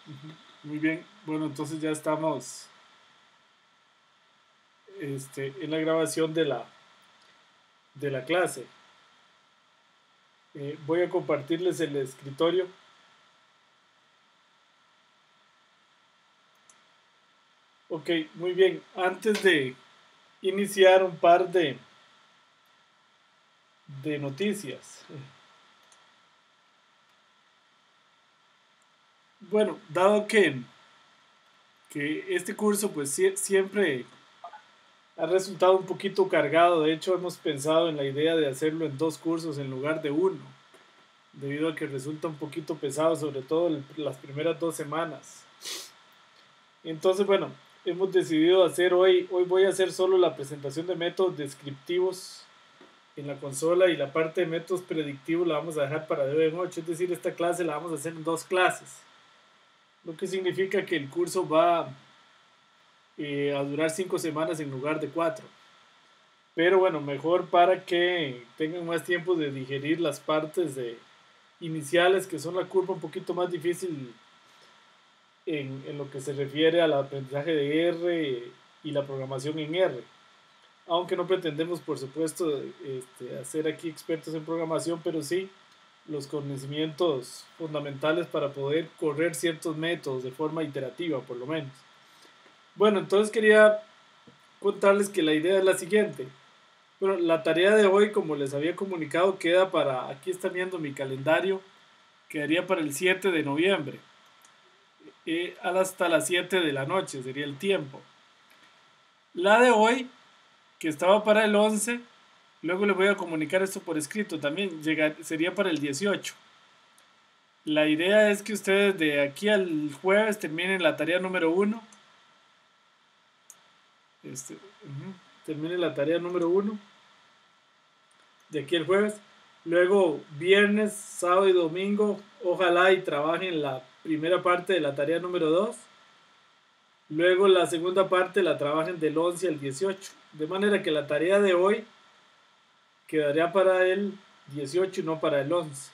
Ujú. Muy bien, bueno, entonces ya estamos en la grabación de la clase. Voy a compartirles el escritorio. Ok, muy bien. Antes de iniciar un par de noticias. Bueno, dado que este curso pues siempre ha resultado un poquito cargado, de hecho hemos pensado en la idea de hacerlo en dos cursos en lugar de uno, debido a que resulta un poquito pesado, sobre todo las primeras 2 semanas. Entonces, bueno, hemos decidido hacer hoy voy a hacer solo la presentación de métodos descriptivos en la consola y la parte de métodos predictivos la vamos a dejar para de hoy en 8, es decir, esta clase la vamos a hacer en dos clases, lo que significa que el curso va a durar 5 semanas en lugar de 4. Pero bueno, mejor para que tengan más tiempo de digerir las partes iniciales, que son la curva un poquito más difícil en lo que se refiere al aprendizaje de R y la programación en R. Aunque no pretendemos, por supuesto, hacer aquí expertos en programación, pero sí los conocimientos fundamentales para poder correr ciertos métodos de forma iterativa, por lo menos. Bueno, entonces quería contarles que la idea es la siguiente. Bueno, la tarea de hoy, como les había comunicado, queda para, aquí están viendo mi calendario, quedaría para el 7 de noviembre, hasta las 7 de la noche sería el tiempo. La de hoy, que estaba para el 11, luego les voy a comunicar esto por escrito, también sería para el 18. La idea es que ustedes de aquí al jueves terminen la tarea número 1. Terminen la tarea número 1 de aquí el jueves. Luego, viernes, sábado y domingo, ojalá y trabajen la primera parte de la tarea número 2. Luego, la segunda parte la trabajen del 11 al 18. De manera que la tarea de hoy quedaría para el 18 y no para el 11.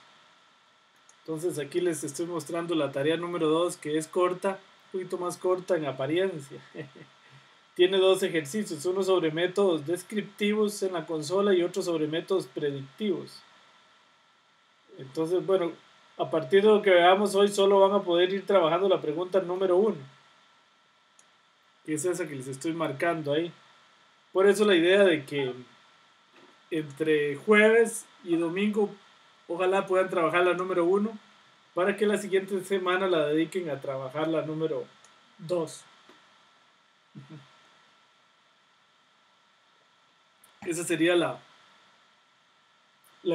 Entonces, aquí les estoy mostrando la tarea número 2, que es corta, un poquito más corta en apariencia. Tiene dos ejercicios, uno sobre métodos descriptivos en la consola y otro sobre métodos predictivos. Entonces, bueno, a partir de lo que veamos hoy, solo van a poder ir trabajando la pregunta número 1, que es esa que les estoy marcando ahí. Por eso la idea de que entre jueves y domingo, ojalá puedan trabajar la número 1, para que la siguiente semana la dediquen a trabajar la número 2. Esa sería la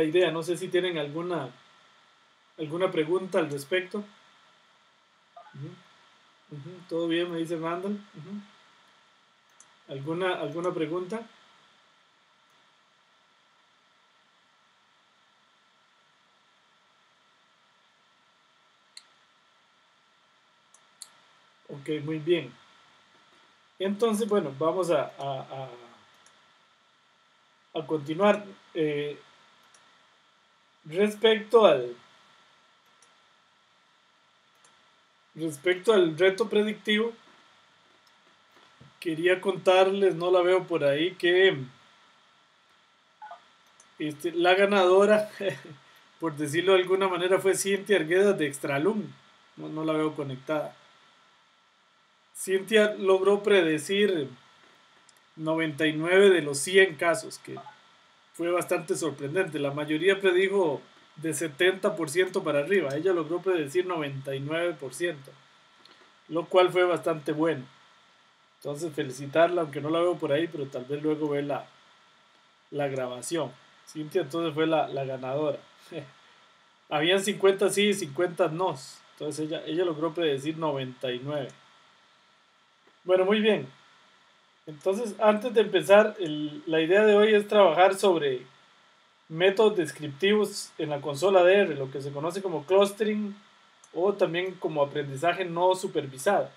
idea. No sé si tienen alguna pregunta al respecto. Uh-huh. Uh-huh. ¿Todo bien? Me dice Randall. Uh-huh. ¿Alguna pregunta? Ok, muy bien. Entonces, bueno, vamos a continuar. Respecto respecto al reto predictivo, quería contarles, no la veo por ahí, que la ganadora, por decirlo de alguna manera, fue Cintia Arguedas de Extralum. No la veo conectada. Cintia logró predecir 99 de los 100 casos, que fue bastante sorprendente. La mayoría predijo de 70% para arriba. Ella logró predecir 99%, lo cual fue bastante bueno. Entonces felicitarla, aunque no la veo por ahí, pero tal vez luego ve la grabación. Cintia entonces fue la ganadora. Habían 50 sí y 50 no. Entonces ella logró predecir 99. Bueno, muy bien. Entonces, antes de empezar, la idea de hoy es trabajar sobre métodos descriptivos en la consola de R, lo que se conoce como clustering o también como aprendizaje no supervisado,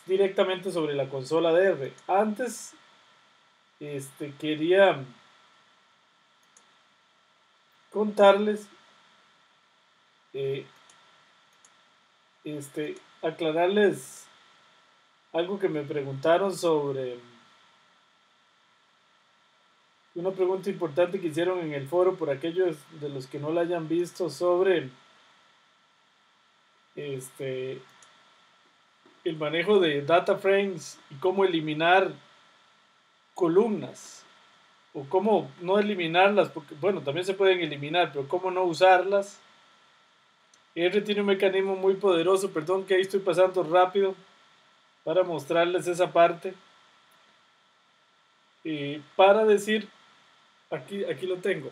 directamente sobre la consola de R. Antes, quería contarles eh, aclararles algo que me preguntaron sobre una pregunta importante que hicieron en el foro por aquellos de los que no la hayan visto sobre el manejo de data frames y cómo eliminar columnas o cómo no eliminarlas, porque bueno, también se pueden eliminar, pero cómo no usarlas. R tiene un mecanismo muy poderoso, perdón que ahí estoy pasando rápido para mostrarles esa parte. Para decir, aquí lo tengo.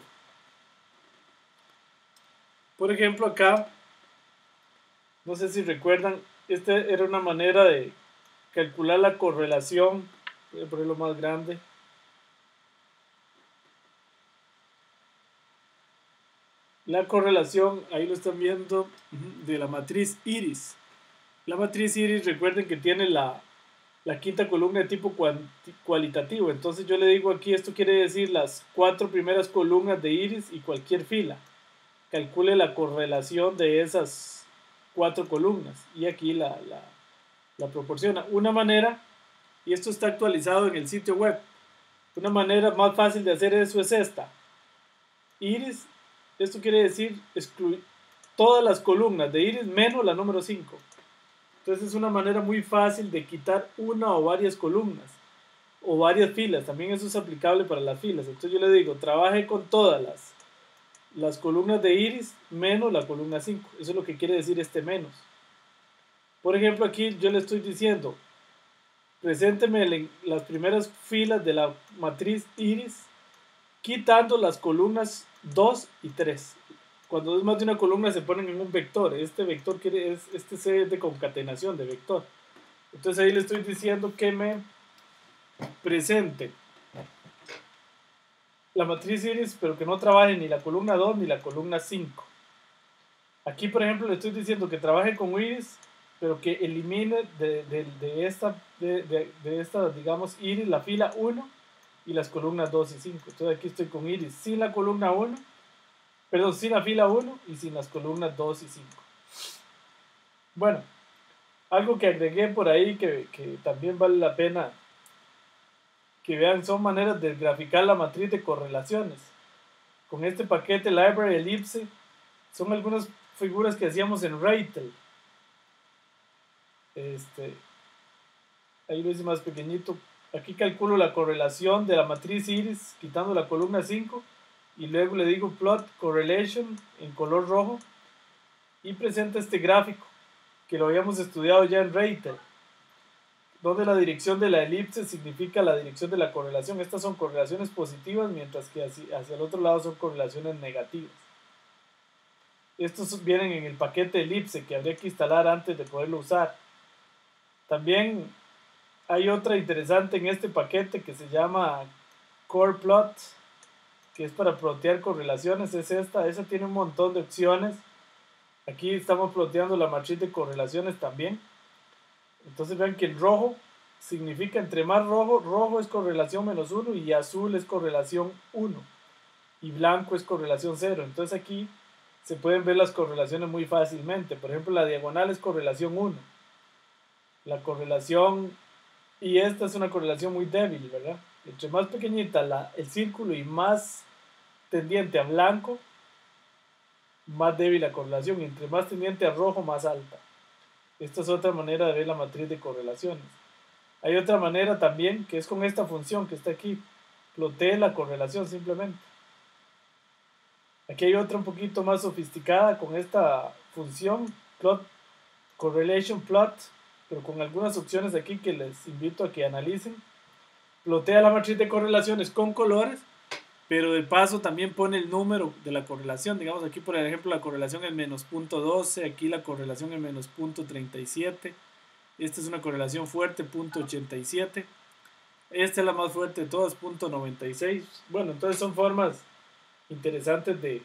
Por ejemplo, acá, no sé si recuerdan, esta era una manera de calcular la correlación. Voy a ponerlo más grande. La correlación, ahí lo están viendo, de la matriz iris. La matriz iris, recuerden que tiene la quinta columna de tipo cualitativo. Entonces yo le digo aquí, esto quiere decir las 4 primeras columnas de iris y cualquier fila. Calcule la correlación de esas 4 columnas. Y aquí la proporciona. Una manera, y esto está actualizado en el sitio web, una manera más fácil de hacer eso es esta. Iris, esto quiere decir excluir todas las columnas de iris menos la número 5. Entonces es una manera muy fácil de quitar una o varias columnas o varias filas. También eso es aplicable para las filas. Entonces yo le digo, trabaje con todas las columnas de iris menos la columna 5. Eso es lo que quiere decir este menos. Por ejemplo, aquí yo le estoy diciendo, presénteme las primeras filas de la matriz iris quitando las columnas 2 y 3. Cuando es más de una columna se ponen en un vector. Este vector este C es de concatenación de vector. Entonces ahí le estoy diciendo que me presente la matriz iris, pero que no trabaje ni la columna 2 ni la columna 5. Aquí, por ejemplo, le estoy diciendo que trabaje con iris, pero que elimine de esta, digamos, iris, la fila 1 y las columnas 2 y 5. Entonces aquí estoy con iris sin la columna 1, perdón, sin la fila 1 y sin las columnas 2 y 5. Bueno, algo que agregué por ahí que también vale la pena que vean son maneras de graficar la matriz de correlaciones. Con este paquete Library Ellipse son algunas figuras que hacíamos en Ratel. Ahí lo hice más pequeñito. Aquí calculo la correlación de la matriz iris quitando la columna 5 y luego le digo plot correlation en color rojo y presenta este gráfico que lo habíamos estudiado ya en Ratel, donde la dirección de la elipse significa la dirección de la correlación. Estas son correlaciones positivas, mientras que hacia el otro lado son correlaciones negativas. Estos vienen en el paquete elipse que habría que instalar antes de poderlo usar. También hay otra interesante en este paquete que se llama Core Plot, que es para plotear correlaciones. Es esa tiene un montón de opciones. Aquí estamos ploteando la matriz de correlaciones también. Entonces vean que el rojo significa, entre más rojo es correlación menos 1 y azul es correlación 1 y blanco es correlación 0. Entonces aquí se pueden ver las correlaciones muy fácilmente. Por ejemplo, la diagonal es correlación 1. La correlación, y esta es una correlación muy débil, ¿verdad? Entre más pequeñita el círculo y más tendiente a blanco, más débil la correlación. Y entre más tendiente a rojo, más alta. Esta es otra manera de ver la matriz de correlaciones. Hay otra manera también, que es con esta función que está aquí. Plotee la correlación simplemente. Aquí hay otra un poquito más sofisticada con esta función, plot, correlation plot, pero con algunas opciones aquí que les invito a que analicen. Plotea la matriz de correlaciones con colores, pero de paso también pone el número de la correlación. Digamos aquí, por ejemplo, la correlación es menos 0.12, aquí la correlación es menos 0.37. Esta es una correlación fuerte, 0.87. Esta es la más fuerte de todas, 0.96. Bueno, entonces son formas interesantes de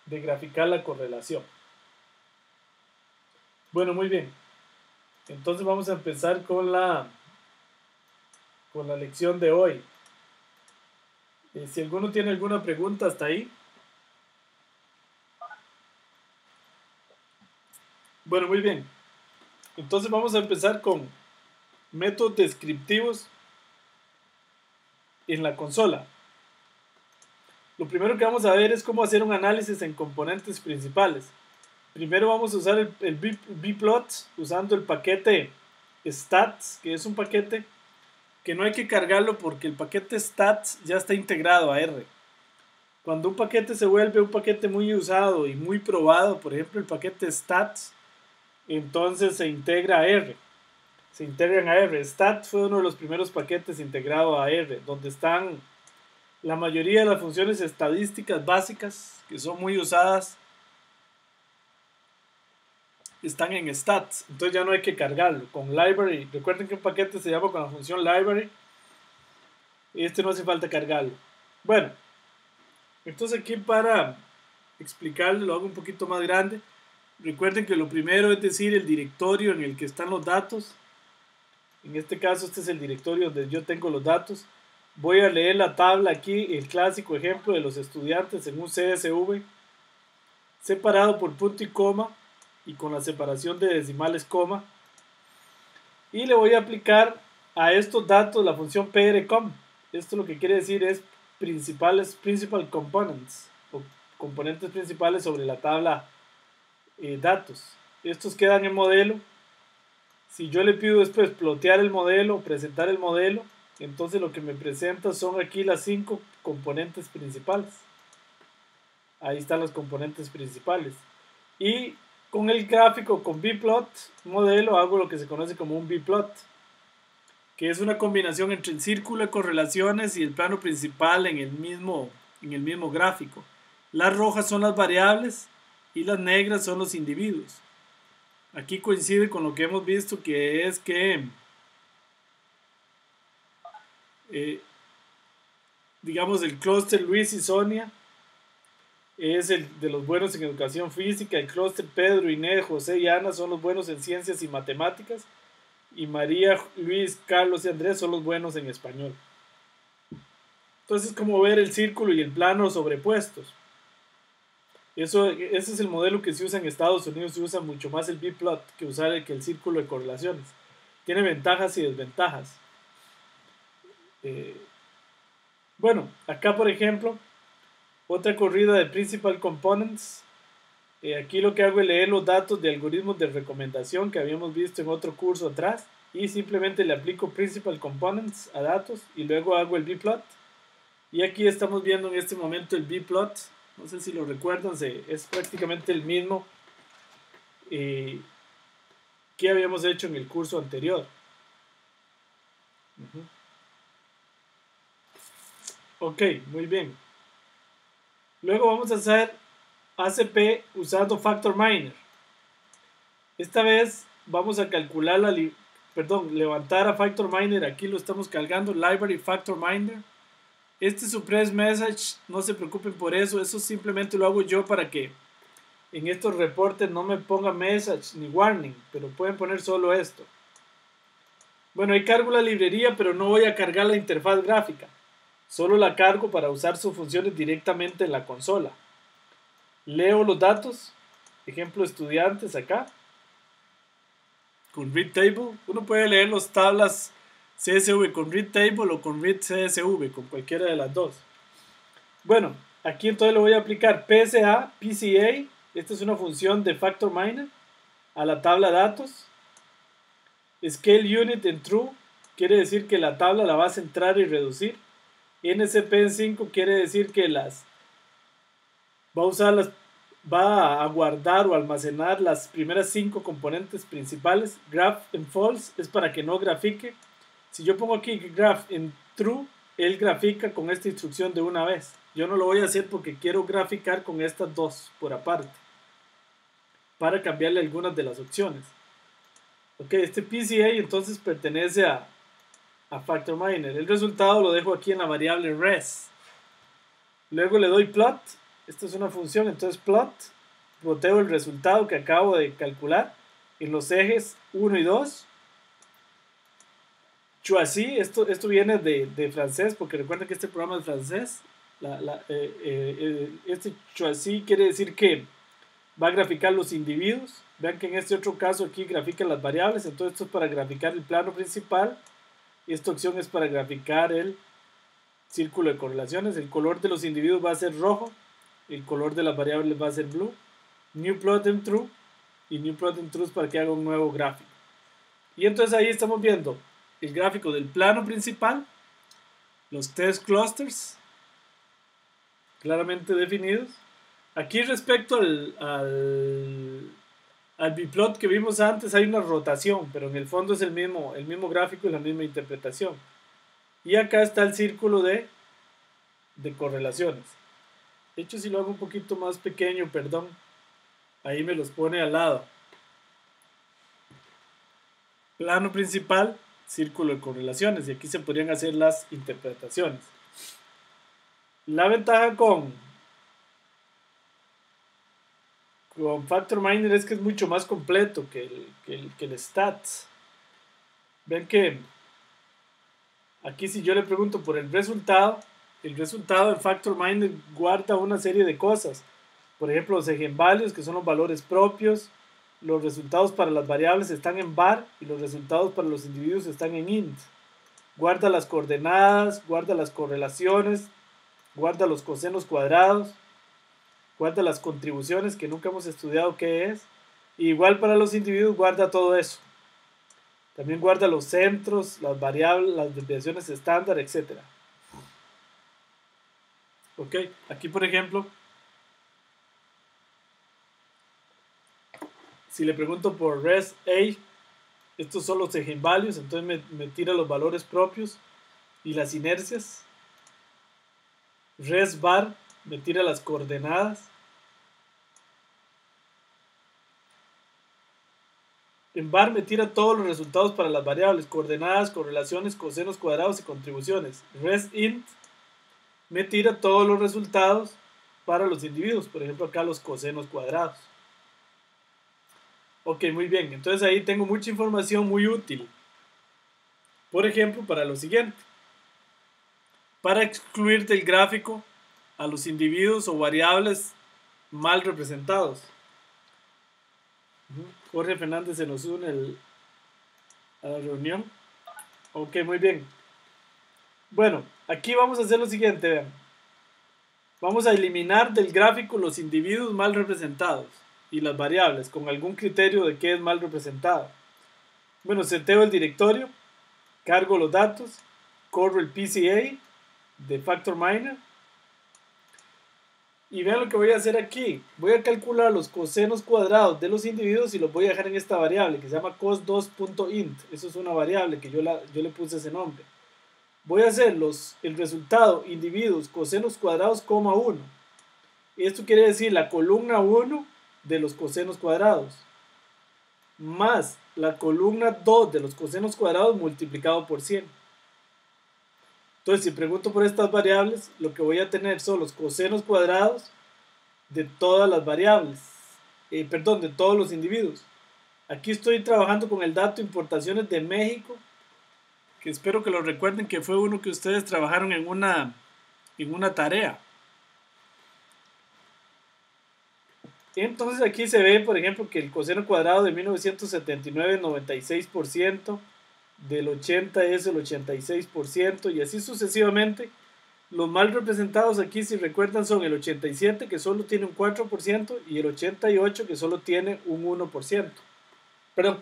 graficar la correlación. Bueno, muy bien. Entonces vamos a empezar con la lección de hoy. Si alguno tiene alguna pregunta hasta ahí. Bueno, muy bien. Entonces vamos a empezar con métodos descriptivos en la consola. Lo primero que vamos a ver es cómo hacer un análisis en componentes principales. Primero vamos a usar el bplot usando el paquete stats, que es un paquete que no hay que cargarlo porque el paquete stats ya está integrado a R. Cuando un paquete se vuelve un paquete muy usado y muy probado, por ejemplo el paquete stats, entonces se integra a R. Se integran a R. Stats fue uno de los primeros paquetes integrado a R, donde están la mayoría de las funciones estadísticas básicas que son muy usadas, están en stats, entonces ya no hay que cargarlo. Con library, recuerden que un paquete se llama con la función library, este no hace falta cargarlo. Bueno, entonces aquí para explicarle lo hago un poquito más grande. Recuerden que lo primero es decir el directorio en el que están los datos. En este caso este es el directorio donde yo tengo los datos. Voy a leer la tabla aquí, el clásico ejemplo de los estudiantes en un CSV, separado por punto y coma y con la separación de decimales coma. Y le voy a aplicar a estos datos la función prcom. Esto lo que quiere decir es principal components, o componentes principales sobre la tabla datos. Estos quedan en modelo. Si yo le pido después plotear el modelo, presentar el modelo, entonces lo que me presenta son aquí las 5 componentes principales. Ahí están los componentes principales. Y con el gráfico, con bplot modelo, hago lo que se conoce como un bplot, que es una combinación entre el círculo de correlaciones y el plano principal en el mismo gráfico. Las rojas son las variables y las negras son los individuos. Aquí coincide con lo que hemos visto, que es que digamos el clúster Luis y Sonia es el de los buenos en educación física, el clúster Pedro, Inés, José y Ana son los buenos en ciencias y matemáticas, y María, Luis, Carlos y Andrés son los buenos en español. Entonces es como ver el círculo y el plano sobrepuestos. Ese es el modelo que se usa en Estados Unidos. Se usa mucho más el bplot que usar el círculo de correlaciones. Tiene ventajas y desventajas. Bueno, acá por ejemplo, otra corrida de Principal Components. Aquí lo que hago es leer los datos de algoritmos de recomendación que habíamos visto en otro curso atrás y simplemente le aplico Principal Components a datos y luego hago el bplot. Y aquí estamos viendo en este momento el bplot. No sé si lo recuerdan, es prácticamente el mismo que habíamos hecho en el curso anterior. Ok, muy bien. Luego vamos a hacer ACP usando Factor Miner. Esta vez vamos a calcular levantar a Factor Miner. Aquí lo estamos cargando, Library Factor Miner. Este suppress message, no se preocupen por eso, eso simplemente lo hago yo para que en estos reportes no me ponga message ni warning, pero pueden poner solo esto. Bueno, ahí cargo la librería, pero no voy a cargar la interfaz gráfica, solo la cargo para usar sus funciones directamente en la consola. Leo los datos, ejemplo estudiantes acá, con read table. Uno puede leer las tablas CSV con read table o con read CSV, con cualquiera de las dos. Bueno, aquí entonces le voy a aplicar PCA, esta es una función de Factor Miner, a la tabla datos. Scale Unit en True quiere decir que la tabla la va a centrar y reducir. NCP en 5 quiere decir que va a guardar o almacenar las primeras 5 componentes principales. Graph en false es para que no grafique. Si yo pongo aquí graph en true, él grafica con esta instrucción de una vez. Yo no lo voy a hacer porque quiero graficar con estas dos por aparte, para cambiarle algunas de las opciones. Ok, este PCA entonces pertenece a Factor Miner. El resultado lo dejo aquí en la variable res. Luego le doy plot. Esta es una función, entonces plot. Ploteo el resultado que acabo de calcular en los ejes 1 y 2. Choisy, esto viene de francés, porque recuerden que este programa es francés. Este choisy quiere decir que va a graficar los individuos. Vean que en este otro caso aquí grafica las variables, entonces esto es para graficar el plano principal y esta opción es para graficar el círculo de correlaciones. El color de los individuos va a ser rojo, el color de las variables va a ser blue. New plot en true y new plot en true es para que haga un nuevo gráfico. Y entonces ahí estamos viendo el gráfico del plano principal, los test clusters claramente definidos. Aquí respecto al biplot que vimos antes hay una rotación, pero en el fondo es el mismo gráfico y la misma interpretación. Y acá está el círculo de correlaciones. De hecho, si lo hago un poquito más pequeño, perdón, ahí me los pone al lado. Plano principal, círculo de correlaciones, y aquí se podrían hacer las interpretaciones. La ventaja con FactorMiner es que es mucho más completo que el Stats. Ven que aquí si yo le pregunto por el resultado en FactorMiner guarda una serie de cosas. Por ejemplo, los eigenvalues, que son los valores propios. Los resultados para las variables están en var y los resultados para los individuos están en int. Guarda las coordenadas, guarda las correlaciones, guarda los cosenos cuadrados, guarda las contribuciones, que nunca hemos estudiado qué es. Y igual para los individuos guarda todo eso. También guarda los centros, las variables, las desviaciones estándar, etc. Ok, aquí por ejemplo, si le pregunto por res A, estos son los eigenvalues, entonces me tira los valores propios y las inercias. Res bar me tira las coordenadas. En bar me tira todos los resultados para las variables, coordenadas, correlaciones, cosenos cuadrados y contribuciones. Res int me tira todos los resultados para los individuos, por ejemplo acá los cosenos cuadrados. Ok, muy bien, entonces ahí tengo mucha información muy útil. Por ejemplo, para lo siguiente. Para excluir del gráfico a los individuos o variables mal representados. Jorge Fernández se nos une a la reunión. Ok, muy bien. Bueno, aquí vamos a hacer lo siguiente, vean. Vamos a eliminar del gráfico los individuos mal representados y las variables con algún criterio de qué es mal representado. Bueno, seteo el directorio, cargo los datos, corro el PCA de FactorMiner y vean lo que voy a hacer aquí. Voy a calcular los cosenos cuadrados de los individuos y los voy a dejar en esta variable que se llama cos2.int. Eso es una variable que yo le puse ese nombre. Voy a hacer el resultado individuos cosenos cuadrados, 1. Esto quiere decir la columna 1 de los cosenos cuadrados más la columna 2 de los cosenos cuadrados multiplicado por 100. Entonces, si pregunto por estas variables, lo que voy a tener son los cosenos cuadrados de todas las variables, de todos los individuos. Aquí estoy trabajando con el dato importaciones de México, que espero que lo recuerden que fue uno que ustedes trabajaron en una tarea. Entonces aquí se ve, por ejemplo, que el coseno cuadrado de 1979 es 96%, del 80 es el 86% y así sucesivamente. Los mal representados aquí, si recuerdan, son el 87 que solo tiene un 4% y el 88 que solo tiene un 1%. Perdón,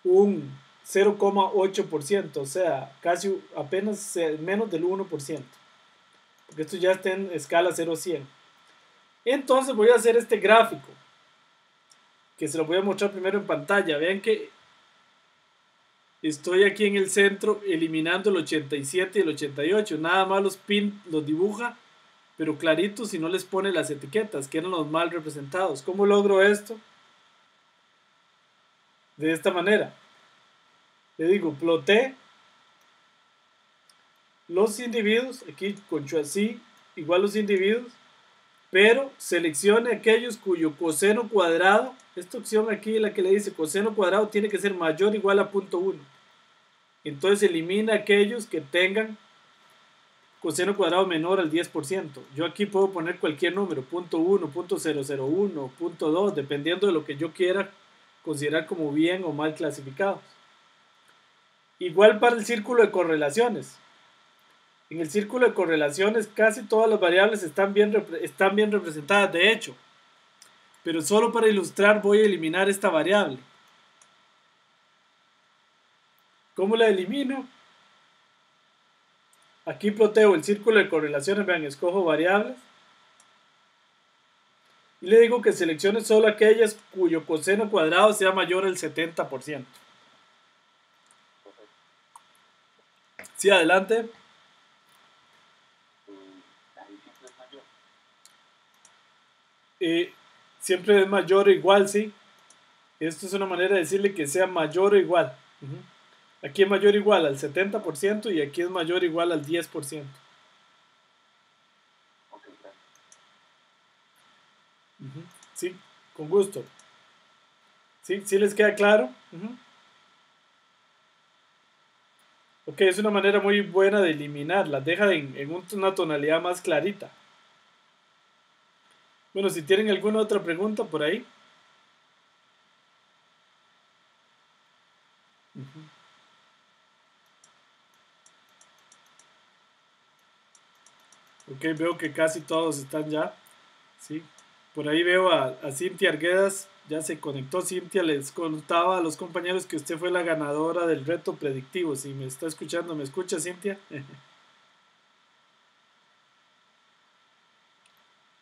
un 0,8%, o sea, casi apenas menos del 1%. Porque esto ya está en escala 0-100. Entonces voy a hacer este gráfico, que se lo voy a mostrar primero en pantalla. Vean que estoy aquí en el centro eliminando el 87 y el 88. Nada más los dibuja, pero claritos y no les pone las etiquetas, que eran los mal representados. ¿Cómo logro esto? De esta manera. Le digo, ploté los individuos, aquí con Choisy, igual los individuos, pero seleccione aquellos cuyo coseno cuadrado, esta opción aquí, la que le dice coseno cuadrado, tiene que ser mayor o igual a 0.1. Entonces elimina aquellos que tengan coseno cuadrado menor al 10%. Yo aquí puedo poner cualquier número, punto 1, punto 001, punto 2, dependiendo de lo que yo quiera considerar como bien o mal clasificados. Igual para el círculo de correlaciones. En el círculo de correlaciones casi todas las variables están bien representadas, de hecho. Pero solo para ilustrar voy a eliminar esta variable. ¿Cómo la elimino? Aquí ploteo el círculo de correlaciones, vean, escojo variables. Y le digo que seleccione solo aquellas cuyo coseno cuadrado sea mayor al 70%. Sí, adelante. Siempre es mayor o igual, sí. Esto es una manera de decirle que sea mayor o igual. Aquí es mayor o igual al 70% y aquí es mayor o igual al 10%. Sí, con gusto. ¿Sí? ¿Sí les queda claro? Ok, es una manera muy buena de eliminar. Las deja en una tonalidad más clarita. Bueno, si tienen alguna otra pregunta por ahí. Ok, veo que casi todos están ya. ¿Sí? Por ahí veo a Cintia Arguedas, ya se conectó. Cintia, les contaba a los compañeros que usted fue la ganadora del reto predictivo. Si me está escuchando, ¿me escucha, Cintia?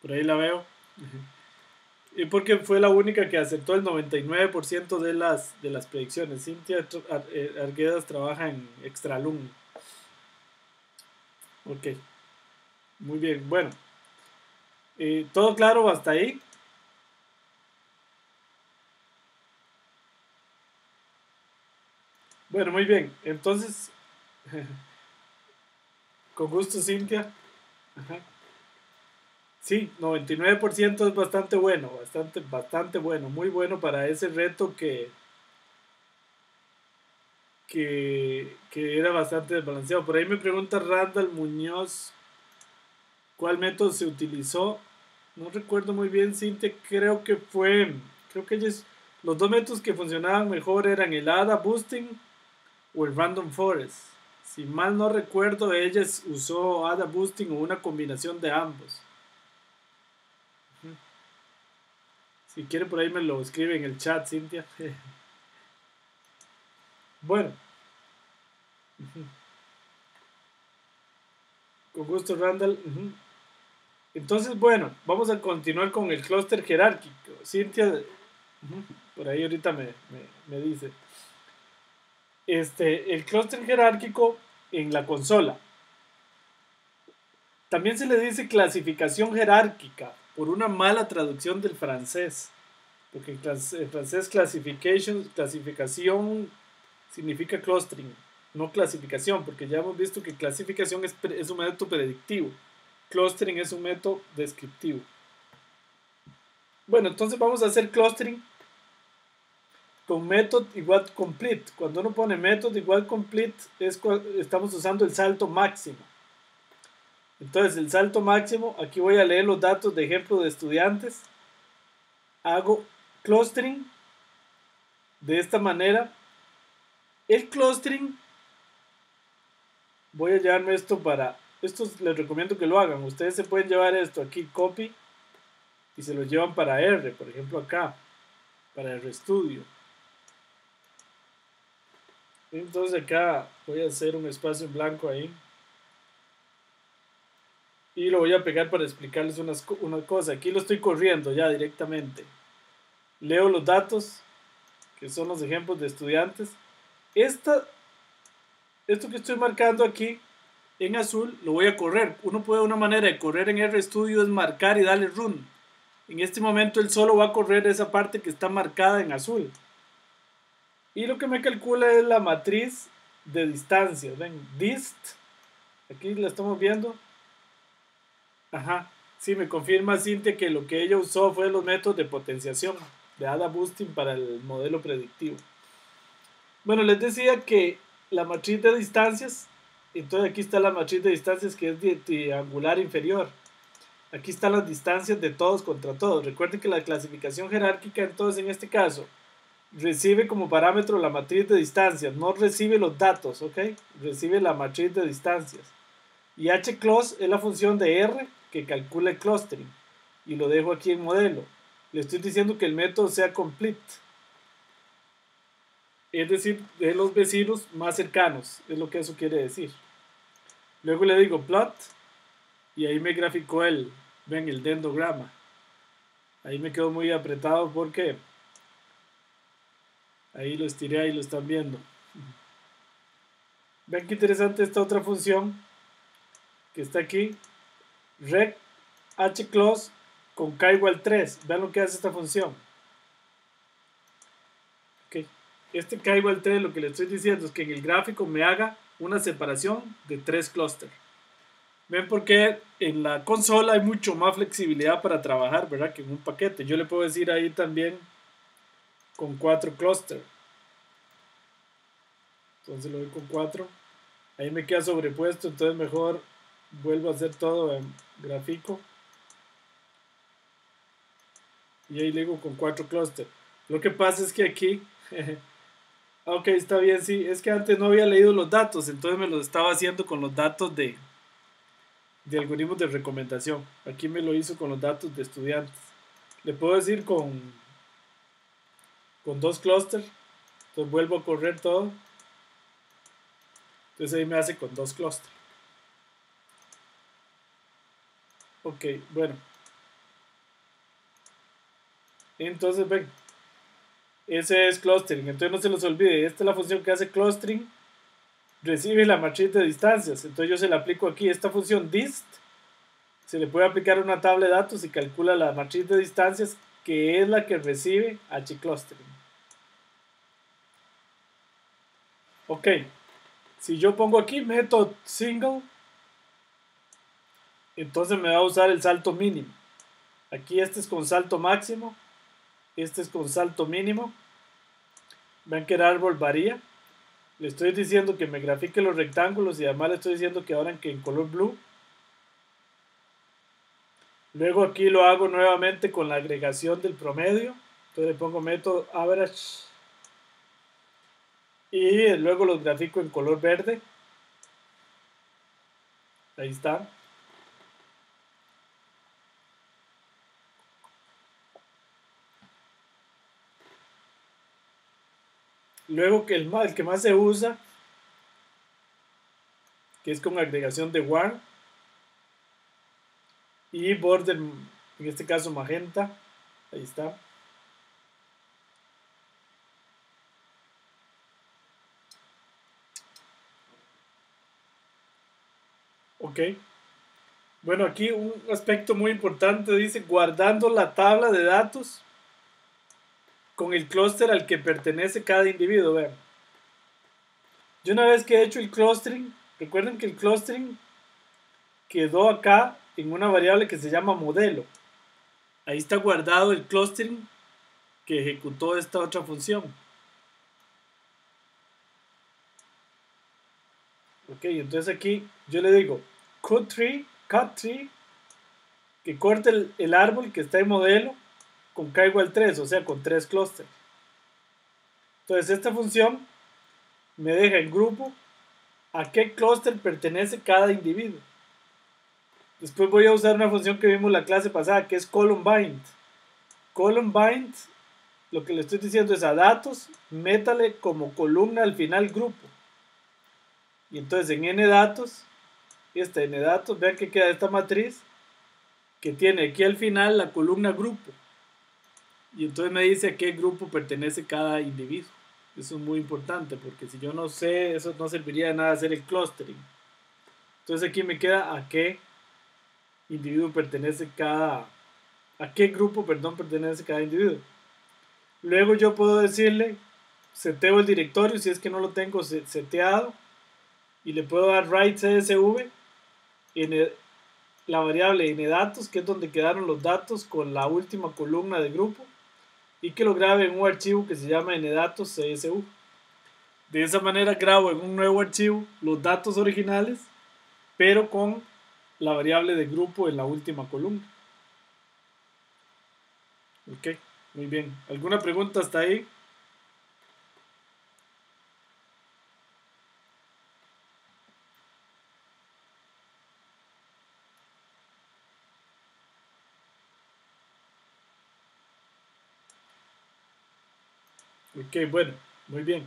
Por ahí la veo. Y porque fue la única que aceptó el 99% de las predicciones. Cintia Arguedas trabaja en Extralum. Ok, muy bien. Bueno, ¿todo claro hasta ahí? Bueno, muy bien. Entonces, con gusto, Cintia. Ajá. Sí, 99% es bastante bueno, bastante bueno, muy bueno para ese reto que era bastante desbalanceado. Por ahí me pregunta Randall Muñoz cuál método se utilizó. No recuerdo muy bien, Cintia, creo que los dos métodos que funcionaban mejor eran el ADA Boosting o el Random Forest. Si mal no recuerdo, ella usó ADA Boosting o una combinación de ambos. Si quiere por ahí me lo escribe en el chat, Cintia. Bueno, con gusto, Randall. Entonces, bueno, vamos a continuar con el clúster jerárquico. Cintia, por ahí ahorita me dice. El clúster jerárquico en la consola. También se le dice clasificación jerárquica por una mala traducción del francés. Porque en francés clasificación significa clustering, no clasificación, porque ya hemos visto que clasificación es un método predictivo. Clustering es un método descriptivo. Bueno, entonces vamos a hacer clustering con method igual complete. Cuando uno pone method igual complete, estamos usando el salto máximo. Entonces, el salto máximo, aquí voy a leer los datos de ejemplo de estudiantes. Hago clustering de esta manera. El clustering, voy a llevarme esto les recomiendo que lo hagan. Ustedes se pueden llevar esto aquí, copy, y se lo llevan para R, por ejemplo acá, para RStudio. Entonces acá voy a hacer un espacio en blanco ahí. Y lo voy a pegar para explicarles una cosa. Aquí lo estoy corriendo ya directamente. Leo los datos, que son los ejemplos de estudiantes. Esto que estoy marcando aquí en azul, lo voy a correr. Una manera de correr en RStudio es marcar y darle run. En este momento él solo va a correr esa parte que está marcada en azul. Y lo que me calcula es la matriz de distancia. Ven, dist. Aquí la estamos viendo. Ajá. Sí, me confirma Cintia que lo que ella usó fue los métodos de potenciación de ADA Boosting para el modelo predictivo. Bueno, les decía que la matriz de distancias Entonces aquí está la matriz de distancias que es de triangular inferior. Aquí están las distancias de todos contra todos. Recuerden que la clasificación jerárquica, entonces en este caso, recibe como parámetro la matriz de distancias, no recibe los datos, ¿ok? Recibe la matriz de distancias. Y hclust es la función de R que calcula el clustering. Y lo dejo aquí en modelo. Le estoy diciendo que el método sea complete. Es decir, de los vecinos más cercanos. Es lo que eso quiere decir. Luego le digo plot. Y ahí me graficó el dendrograma. Ahí me quedó muy apretado porque ahí lo estiré, ahí lo están viendo. Ven qué interesante esta otra función que está aquí. Rec hclust con k igual 3. Vean lo que hace esta función. Okay. Este k igual 3 lo que le estoy diciendo es que en el gráfico me haga una separación de 3 clústeres. Ven porque en la consola hay mucho más flexibilidad para trabajar, ¿verdad? Que en un paquete. Yo le puedo decir ahí también con 4 clústeres. Entonces lo doy con 4. Ahí me queda sobrepuesto, entonces mejor vuelvo a hacer todo en gráfico. Y ahí le digo con 4 clústeres. Lo que pasa es que aquí... ok, está bien, sí. Es que antes no había leído los datos, entonces me los estaba haciendo con los datos de algoritmos de recomendación. Aquí me lo hizo con los datos de estudiantes. Le puedo decir con 2 clústeres. Entonces vuelvo a correr todo. Entonces ahí me hace con 2 clústeres. Ok, bueno. Entonces ven. Ese es clustering. Entonces no se los olvide. Esta es la función que hace clustering. Recibe la matriz de distancias. Entonces yo se la aplico aquí. Esta función dist se le puede aplicar a una tabla de datos y calcula la matriz de distancias que es la que recibe hclustering. Ok. Si yo pongo aquí method single, entonces me va a usar el salto mínimo. Aquí este es con salto máximo. Este es con salto mínimo. Ven que el árbol varía. Le estoy diciendo que me grafique los rectángulos y además le estoy diciendo que ahora en color blue. Luego aquí lo hago nuevamente con la agregación del promedio. Entonces le pongo método average. Y luego los grafico en color verde. Ahí está. Luego que el que más se usa, que es con agregación de war. Y border, en este caso magenta. Ahí está. Ok. Bueno, aquí un aspecto muy importante dice guardando la tabla de datos con el clúster al que pertenece cada individuo. Vean. Yo una vez que he hecho el clustering, recuerden que el clustering quedó acá en una variable que se llama modelo. Ahí está guardado el clustering que ejecutó esta otra función. Ok, entonces aquí yo le digo cut tree, que corte el árbol que está en modelo con k igual 3, o sea, con 3 clústeres. Entonces esta función me deja en grupo a qué clúster pertenece cada individuo. Después voy a usar una función que vimos la clase pasada, que es column bind. Column bind, lo que le estoy diciendo es a datos, métale como columna al final grupo. Y entonces en nDatos, vean que queda esta matriz, que tiene aquí al final la columna grupo. Y entonces me dice a qué grupo pertenece cada individuo. Eso es muy importante, porque si yo no sé, eso no serviría de nada hacer el clustering. Entonces aquí me queda a qué individuo pertenece a qué grupo, perdón, pertenece cada individuo. Luego yo puedo decirle, seteo el directorio si es que no lo tengo seteado, y le puedo dar write csv en la variable nDatos, que es donde quedaron los datos con la última columna de grupo, y que lo grabe en un archivo que se llama nDatos csv. De esa manera grabo en un nuevo archivo los datos originales, pero con la variable de grupo en la última columna. Ok, muy bien. ¿Alguna pregunta hasta ahí? Ok, bueno, muy bien.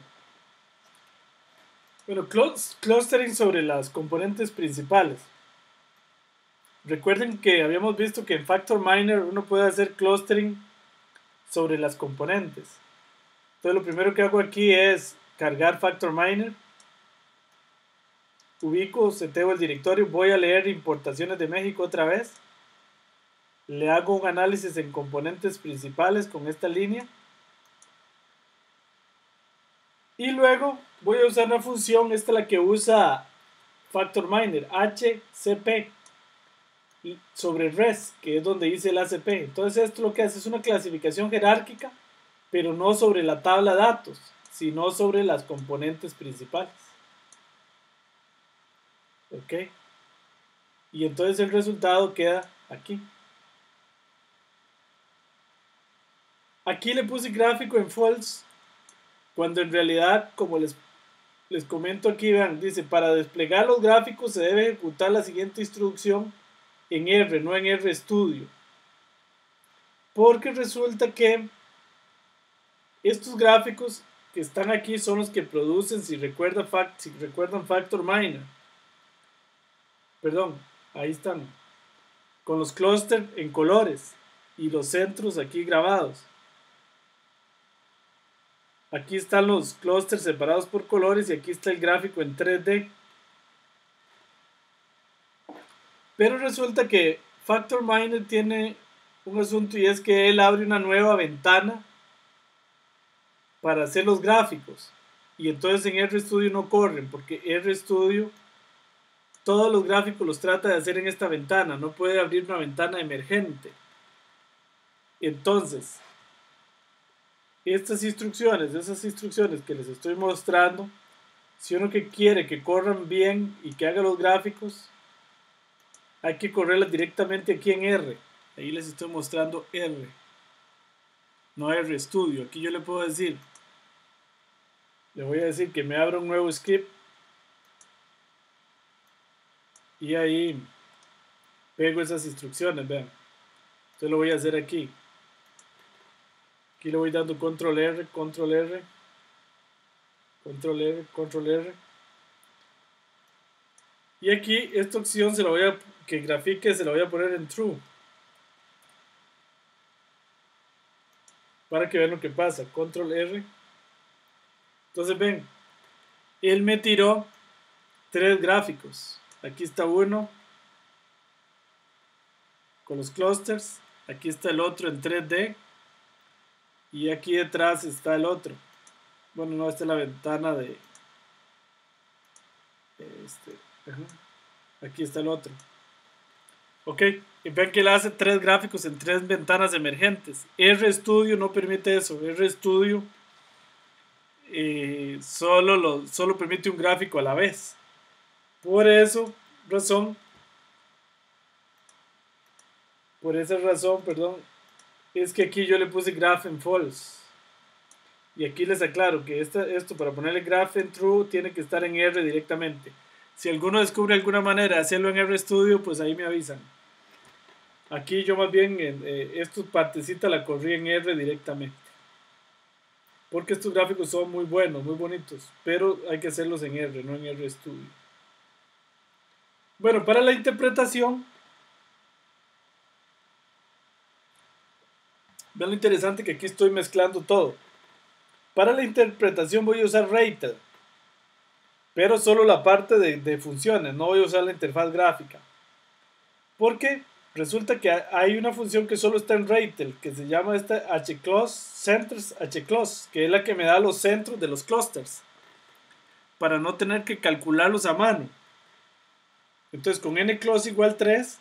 Bueno, clustering sobre las componentes principales. Recuerden que habíamos visto que en Factor Miner uno puede hacer clustering sobre las componentes. Entonces lo primero que hago aquí es cargar Factor Miner. Ubico, seteo el directorio, voy a leer importaciones de México otra vez. Le hago un análisis en componentes principales con esta línea. Y luego voy a usar una función, esta es la que usa Factor Miner, HCP, sobre res, que es donde dice el ACP. Entonces esto lo que hace es una clasificación jerárquica, pero no sobre la tabla de datos, sino sobre las componentes principales. ¿Ok? Y entonces el resultado queda aquí. Aquí le puse gráfico en false, cuando en realidad, como les comento aquí, vean, dice, para desplegar los gráficos se debe ejecutar la siguiente instrucción en R, no en RStudio. Porque resulta que estos gráficos que están aquí son los que producen, si recuerdan Factor Miner. Perdón, ahí están. Con los clústeres en colores y los centros aquí grabados. Aquí están los clústeres separados por colores y aquí está el gráfico en 3D. Pero resulta que Factor Miner tiene un asunto y es que él abre una nueva ventana para hacer los gráficos. Y entonces en RStudio no corren porque RStudio todos los gráficos los trata de hacer en esta ventana. No puede abrir una ventana emergente. Entonces, estas instrucciones, esas instrucciones que les estoy mostrando, si uno que quiere que corran bien y que haga los gráficos, hay que correrlas directamente aquí en R. Ahí les estoy mostrando R, no RStudio. Aquí yo le puedo decir, le voy a decir que me abra un nuevo script y ahí pego esas instrucciones, vean. Entonces lo voy a hacer aquí. Aquí le voy dando control R, control R, control R, control R. Y aquí esta opción se la voy a, que grafique, se la voy a poner en true. Para que vean lo que pasa. Control R. Entonces ven, él me tiró 3 gráficos. Aquí está uno con los clusters. Aquí está el otro en 3D. Y aquí detrás está el otro. Bueno, no, esta es la ventana de... Aquí está el otro. Ok, y ven que él hace 3 gráficos en 3 ventanas emergentes. RStudio no permite eso. RStudio solo permite un gráfico a la vez. Por esa razón, perdón, es que aquí yo le puse graph en false. Y aquí les aclaro que esto para ponerle graph en true tiene que estar en R directamente. Si alguno descubre alguna manera de hacerlo en RStudio, pues ahí me avisan. Aquí yo más bien, esta partecita la corrí en R directamente. Porque estos gráficos son muy buenos, muy bonitos. Pero hay que hacerlos en R, no en RStudio. Bueno, para la interpretación, vean lo interesante que aquí estoy mezclando todo. Para la interpretación voy a usar Rated, pero solo la parte de funciones, no voy a usar la interfaz gráfica. Porque resulta que hay una función que solo está en Rated, que se llama esta hclust centers hclust, que es la que me da los centros de los clusters, para no tener que calcularlos a mano. Entonces con nclust igual 3,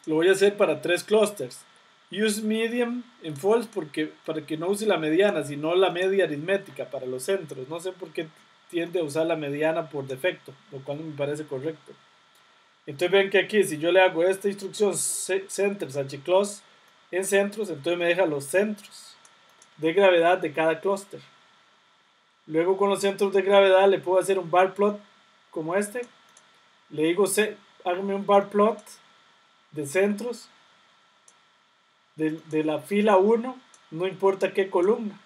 lo voy a hacer para 3 clusters. Use median en false porque, para que no use la mediana, sino la media aritmética para los centros. No sé por qué tiende a usar la mediana por defecto, lo cual no me parece correcto. Entonces ven que aquí, si yo le hago esta instrucción centers hclust en centros, entonces me deja los centros de gravedad de cada clúster. Luego con los centros de gravedad le puedo hacer un bar plot como este. Le digo, hágame un bar plot de centros de la fila 1, no importa qué columna.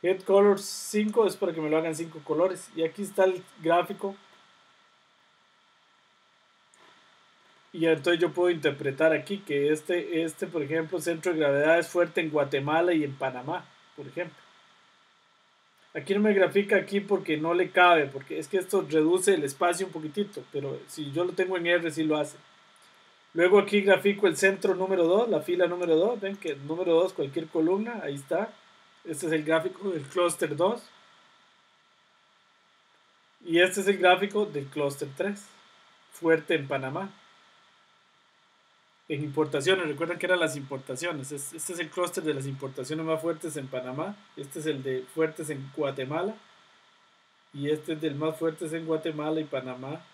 Get colors 5 es para que me lo hagan 5 colores. Y aquí está el gráfico. Y entonces yo puedo interpretar aquí que por ejemplo, centro de gravedad es fuerte en Guatemala y en Panamá, por ejemplo. Aquí no me grafica aquí porque no le cabe, porque es que esto reduce el espacio un poquitito, pero si yo lo tengo en R sí lo hace. Luego aquí grafico el centro número 2, la fila número 2, ven que el número 2, cualquier columna, ahí está. Este es el gráfico del clúster 2. Y este es el gráfico del clúster 3, fuerte en Panamá. En importaciones, recuerden que eran las importaciones. Este es el clúster de las importaciones más fuertes en Panamá. Este es el de fuertes en Guatemala. Y este es del más fuertes en Guatemala y Panamá.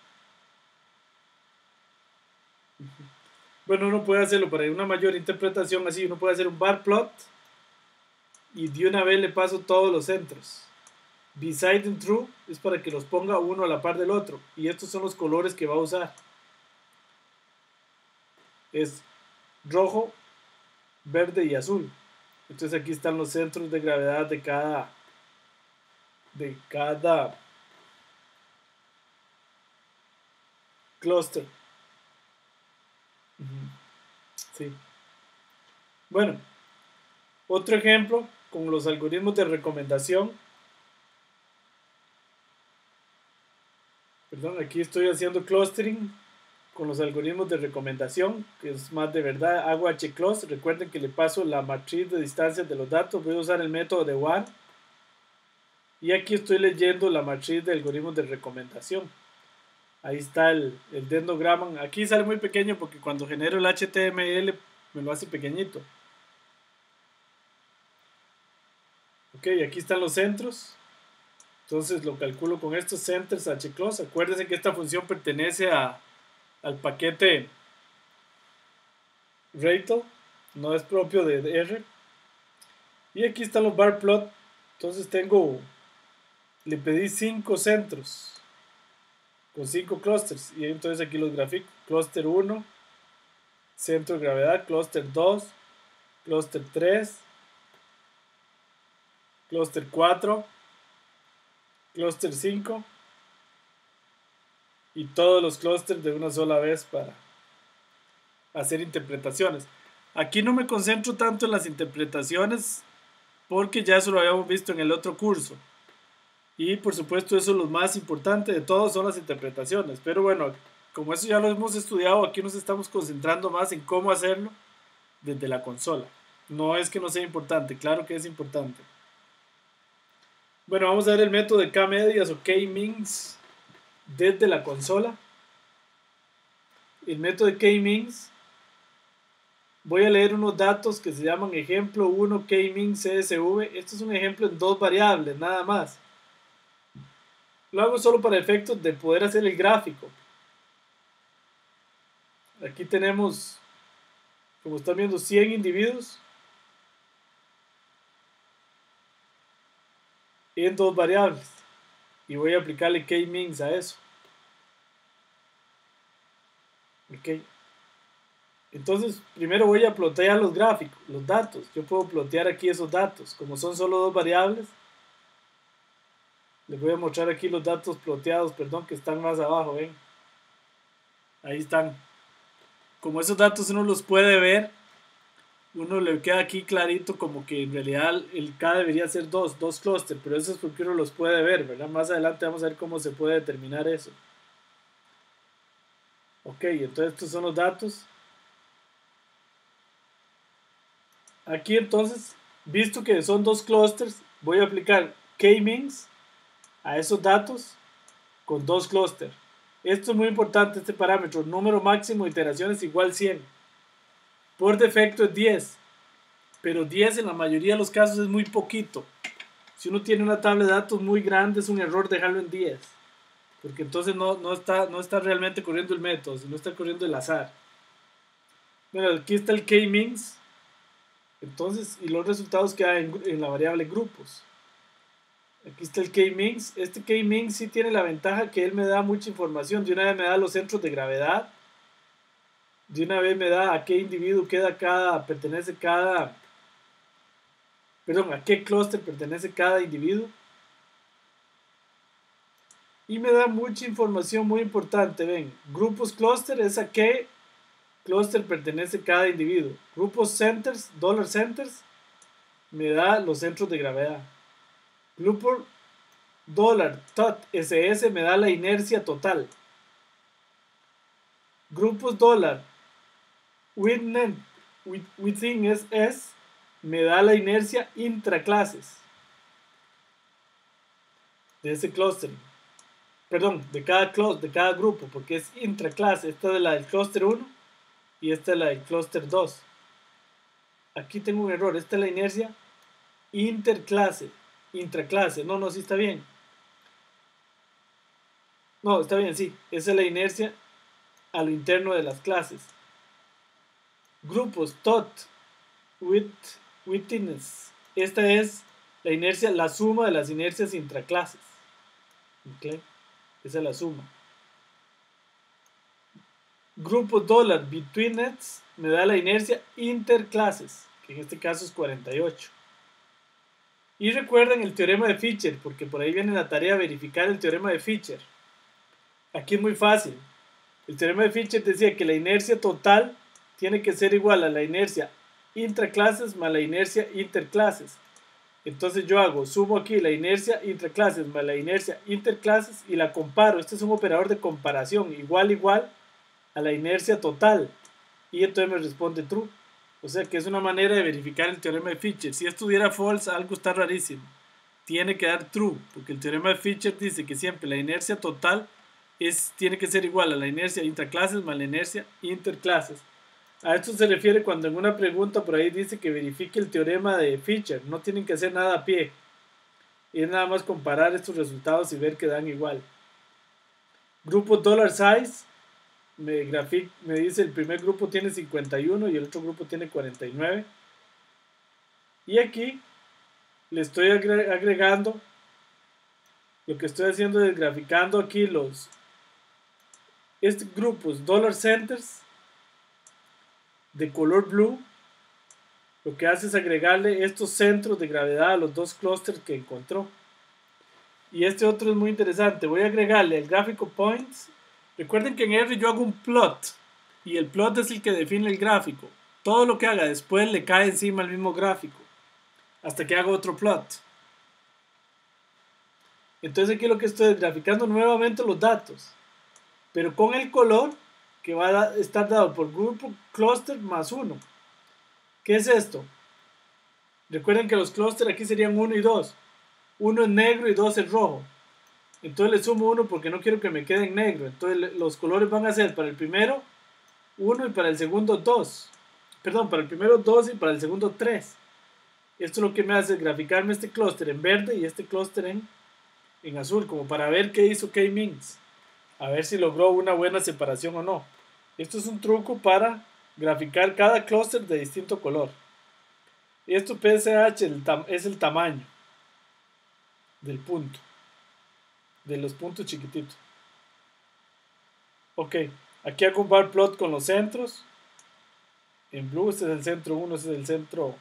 Bueno, uno puede hacerlo para una mayor interpretación así. Uno puede hacer un bar plot y de una vez le paso todos los centros. Beside and true es para que los ponga uno a la par del otro. Y estos son los colores que va a usar. Es rojo, verde y azul. Entonces aquí están los centros de gravedad de cada clúster. Sí. Bueno, otro ejemplo con los algoritmos de recomendación. Perdón, aquí estoy haciendo clustering con los algoritmos de recomendación, que es más de verdad. Hago hclust. Recuerden que le paso la matriz de distancias de los datos. Voy a usar el método de WAR. Y aquí estoy leyendo la matriz de algoritmos de recomendación. Ahí está el dendrogram. Aquí sale muy pequeño porque cuando genero el HTML me lo hace pequeñito. Ok, aquí están los centros. Entonces lo calculo con estos centers hclust. Acuérdense que esta función pertenece al paquete Reitel, no es propio de R. Y aquí están los bar plot. Entonces le pedí 5 centros con 5 clusters. Y entonces aquí los grafico. Cluster 1, centro de gravedad. Cluster 2, cluster 3, cluster 4, cluster 5. Y todos los clusters de una sola vez para hacer interpretaciones. Aquí no me concentro tanto en las interpretaciones porque ya eso lo habíamos visto en el otro curso. Y por supuesto eso es lo más importante de todo, son las interpretaciones. Pero bueno, como eso ya lo hemos estudiado, aquí nos estamos concentrando más en cómo hacerlo desde la consola. No es que no sea importante, claro que es importante. Bueno, vamos a ver el método de k-medias o k-means desde la consola. El método de k-means, voy a leer unos datos que se llaman ejemplo 1 k-means CSV. Esto es un ejemplo en 2 variables, nada más. Lo hago solo para efectos de poder hacer el gráfico. Aquí tenemos, como están viendo, 100 individuos en 2 variables. Y voy a aplicarle k-means a eso. Ok. Entonces, primero voy a plotear los gráficos, los datos. Yo puedo plotear aquí esos datos. Como son solo 2 variables, les voy a mostrar aquí los datos ploteados, perdón, que están más abajo, ven. Ahí están. Como esos datos uno los puede ver, uno le queda aquí clarito como que en realidad el K debería ser dos clústeres, pero eso es porque uno los puede ver, ¿verdad? Más adelante vamos a ver cómo se puede determinar eso. Ok, entonces estos son los datos. Aquí entonces, visto que son 2 clústeres, voy a aplicar k-means a esos datos con 2 clústeres. Esto es muy importante, este parámetro, número máximo de iteraciones igual 100. Por defecto es 10, pero 10 en la mayoría de los casos es muy poquito. Si uno tiene una tabla de datos muy grande, es un error dejarlo en 10, porque entonces no está realmente corriendo el método, sino está corriendo el azar. Bueno, aquí está el k-means, entonces, y los resultados quedan en la variable grupos. Aquí está el k-means. Este k-means sí tiene la ventaja que él me da mucha información. De una vez me da los centros de gravedad, de una vez me da a qué individuo pertenece cada, perdón, a qué clúster pertenece cada individuo. Y me da mucha información muy importante. Ven, grupos clúster es a qué clúster pertenece cada individuo. Grupos centers, dollar centers, me da los centros de gravedad. Grupo dólar tot ss me da la inercia total. Grupos dólar within ss me da la inercia intraclases de ese clúster. Perdón, de cada grupo, porque es intraclase. Esta es la del clúster 1 y esta es la del clúster 2. Aquí tengo un error. Esta es la inercia intraclase. No, sí está bien. No, está bien, sí. Esa es la inercia a lo interno de las clases. Grupos tot witness. Esta es la inercia, la suma de las inercias intraclases. ¿Okay? Esa es la suma. Grupo dólar between nets me da la inercia interclases, que en este caso es 48. Y recuerden el teorema de Fisher, porque por ahí viene la tarea de verificar el teorema de Fisher. Aquí es muy fácil. El teorema de Fisher decía que la inercia total tiene que ser igual a la inercia intraclases más la inercia interclases. Entonces yo sumo aquí la inercia intraclases más la inercia interclases y la comparo. Este es un operador de comparación, igual a la inercia total. Y entonces me responde true. O sea que es una manera de verificar el teorema de Fisher. Si esto diera false, algo está rarísimo. Tiene que dar true, porque el teorema de Fisher dice que siempre la inercia total tiene que ser igual a la inercia intraclases más la inercia interclases. A esto se refiere cuando en una pregunta por ahí dice que verifique el teorema de Fisher. No tienen que hacer nada a pie. Es nada más comparar estos resultados y ver que dan igual. Grupo dollar size. Me dice el primer grupo tiene 51 y el otro grupo tiene 49. Y aquí le estoy agregando. Lo que estoy haciendo es graficando aquí estos grupos dollar centers de color blue. Lo que hace es agregarle estos centros de gravedad a los dos clústeres que encontró. Y este otro es muy interesante. Voy a agregarle el gráfico points. Recuerden que en R yo hago un plot. Y el plot es el que define el gráfico. Todo lo que haga después le cae encima al mismo gráfico. Hasta que haga otro plot. Entonces aquí lo que estoy es graficando nuevamente los datos. Pero con el color que va a estar dado por grupo cluster más 1. ¿Qué es esto? Recuerden que los clústeres aquí serían 1 y 2. 1 es negro y 2 es rojo. Entonces le sumo 1 porque no quiero que me quede en negro. Entonces los colores van a ser para el primero 1 y para el segundo 2. Perdón, para el primero 2 y para el segundo 3. Esto lo que me hace es graficarme este clúster en verde y este clúster en azul, como para ver qué hizo k-means. A ver si logró una buena separación o no. Esto es un truco para graficar cada clúster de distinto color. Esto PSH es el tamaño del punto, de los puntos chiquititos. Ok, aquí hago un bar plot con los centros. En blue este es el centro 1, este es el centro...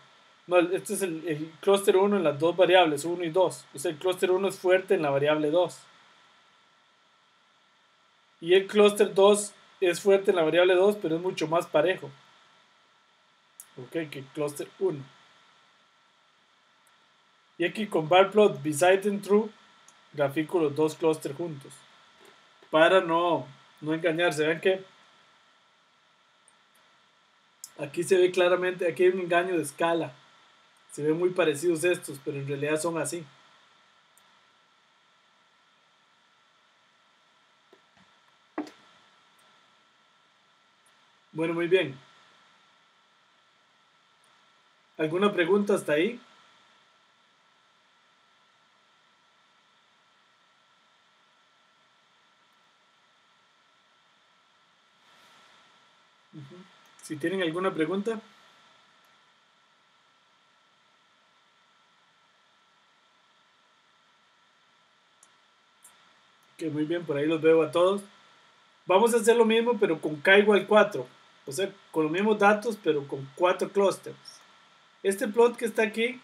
No, este es el clúster 1 en las dos variables, 1 y 2. O sea, el clúster 1 es fuerte en la variable 2. Y el clúster 2 es fuerte en la variable 2, pero es mucho más parejo. Ok, que el clúster 1. Y aquí con bar plot beside and true, grafico los dos clústeres juntos. Para no engañarse. Ven que aquí se ve claramente, aquí hay un engaño de escala. Se ven muy parecidos estos, pero en realidad son así. Bueno, muy bien. ¿Alguna pregunta hasta ahí? Si tienen alguna pregunta. Que muy bien, por ahí los veo a todos. Vamos a hacer lo mismo, pero con K igual 4. O sea, con los mismos datos, pero con 4 clústeres. Este plot que está aquí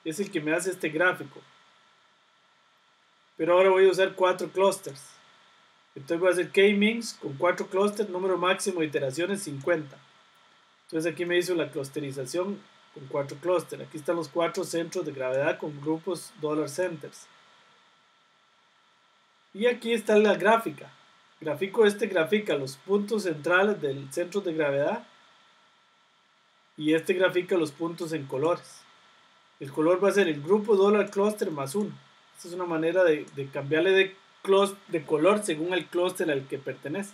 es el que me hace este gráfico. Pero ahora voy a usar 4 clústeres. Entonces voy a hacer K-Mins con 4 clústeres, número máximo de iteraciones 50. Entonces aquí me hizo la clusterización con 4 clústeres. Aquí están los 4 centros de gravedad con grupos dollar centers. Y aquí está la gráfica. Grafico grafica los puntos centrales del centro de gravedad y este grafica los puntos en colores. El color va a ser el grupo dollar cluster más 1. Esta es una manera de cambiarle de color según el clúster al que pertenece.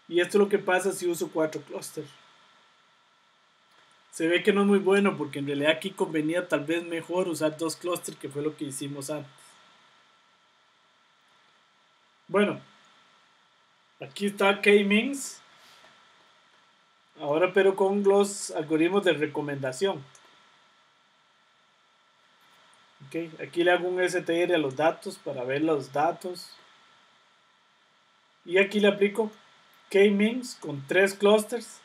Y esto es lo que pasa si uso 4 clústeres. Se ve que no es muy bueno porque en realidad aquí convenía tal vez mejor usar 2 clústeres, que fue lo que hicimos antes. Bueno, aquí está K-Mins. Ahora pero con los algoritmos de recomendación. Okay. Aquí le hago un str a los datos para ver los datos. Y aquí le aplico K-Mins con 3 clusters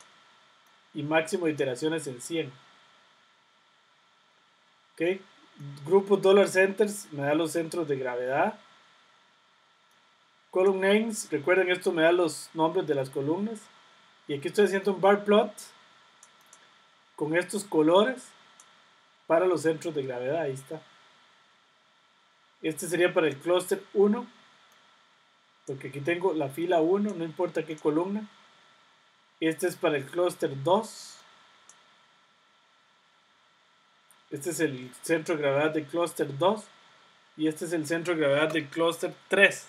y máximo de iteraciones en 100. Okay. Grupos dollar centers me da los centros de gravedad. Column names, recuerden, esto me da los nombres de las columnas. Y aquí estoy haciendo un bar plot con estos colores para los centros de gravedad. Ahí está. Este sería para el clúster 1, porque aquí tengo la fila 1, no importa qué columna. Este es para el clúster 2. Este es el centro de gravedad del clúster 2. Y este es el centro de gravedad del clúster 3.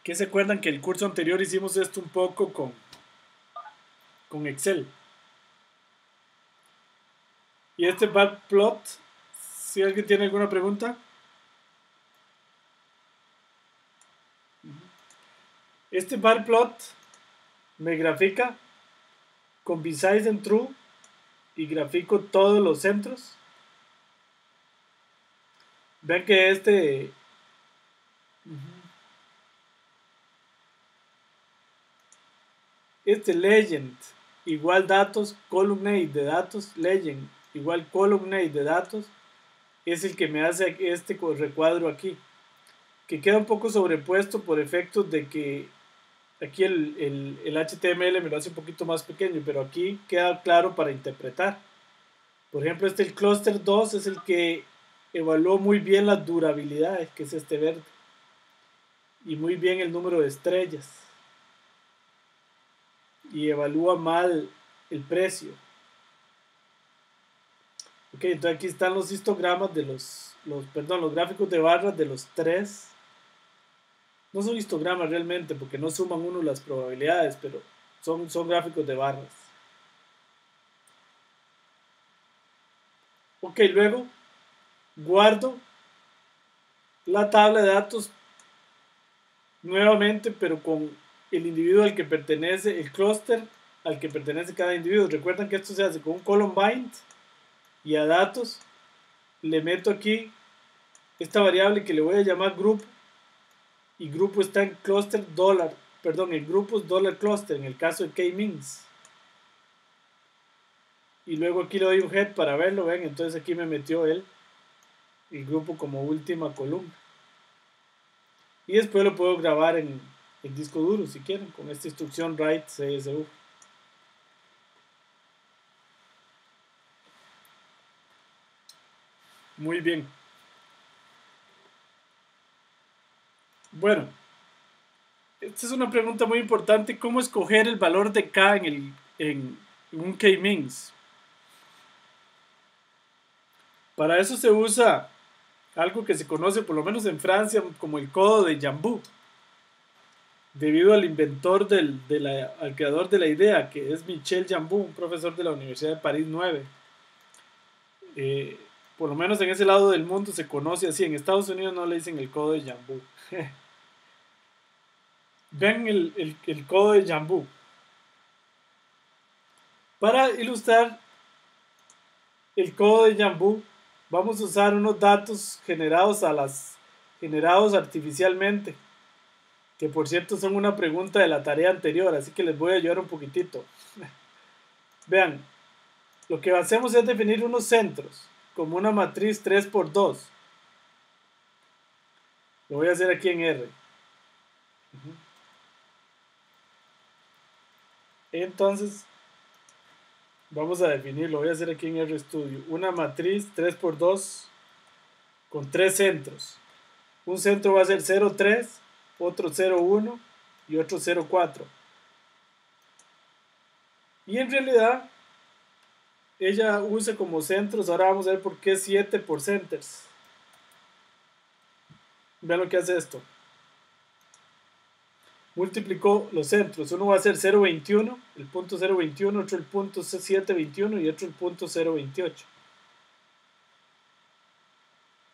¿Qué se acuerdan que el curso anterior hicimos esto un poco con Excel? Y este bar plot, si alguien tiene alguna pregunta. Este bar plot me grafica con besides en true y grafico todos los centros. Vean que este legend igual datos, columnate de datos, legend igual columnate de datos, es el que me hace este recuadro aquí, que queda un poco sobrepuesto por efectos de que aquí el HTML me lo hace un poquito más pequeño, pero aquí queda claro para interpretar. Por ejemplo, el clúster 2 es el que evaluó muy bien las durabilidades, que es este verde, y muy bien el número de estrellas, y evalúa mal el precio. Ok, entonces aquí están los histogramas de los gráficos de barras de los tres. No son histogramas realmente porque no suman uno las probabilidades, pero son gráficos de barras. Ok, luego guardo la tabla de datos nuevamente, pero con el individuo al que pertenece, el clúster al que pertenece cada individuo. Recuerden que esto se hace con un column bind y a datos le meto aquí esta variable que le voy a llamar grupo, y grupo está en cluster dólar, perdón, en grupos dollar cluster en el caso de K-Mins. Y luego aquí le doy un head para verlo, ven, entonces aquí me metió el grupo como última columna. Y después lo puedo grabar en disco duro si quieren, con esta instrucción write CSV. Muy bien. Bueno, esta es una pregunta muy importante. ¿Cómo escoger el valor de K en un K-Mins? Para eso se usa algo que se conoce, por lo menos en Francia, como el codo de Jambou, debido al inventor al creador de la idea, que es Michel Jambou, un profesor de la Universidad de París 9. Por lo menos en ese lado del mundo se conoce así. En Estados Unidos no le dicen el codo de Jambú. Ven el codo de Jambú. Para ilustrar el codo de Jambú, vamos a usar unos datos generados artificialmente, que por cierto son una pregunta de la tarea anterior, así que les voy a ayudar un poquitito. Vean, lo que hacemos es definir unos centros, como una matriz 3×2. Lo voy a hacer aquí en R. Entonces, vamos a definir, lo voy a hacer aquí en RStudio, una matriz 3×2 con 3 centros. Un centro va a ser 0,3, otro 0,1 y otro 0,4. Y en realidad, ella usa como centros, ahora vamos a ver por qué 7 por centers. Vean lo que hace esto. Multiplicó los centros. Uno va a ser 0,21, el punto 0,21, otro el punto 7,21 y otro el punto 0,28.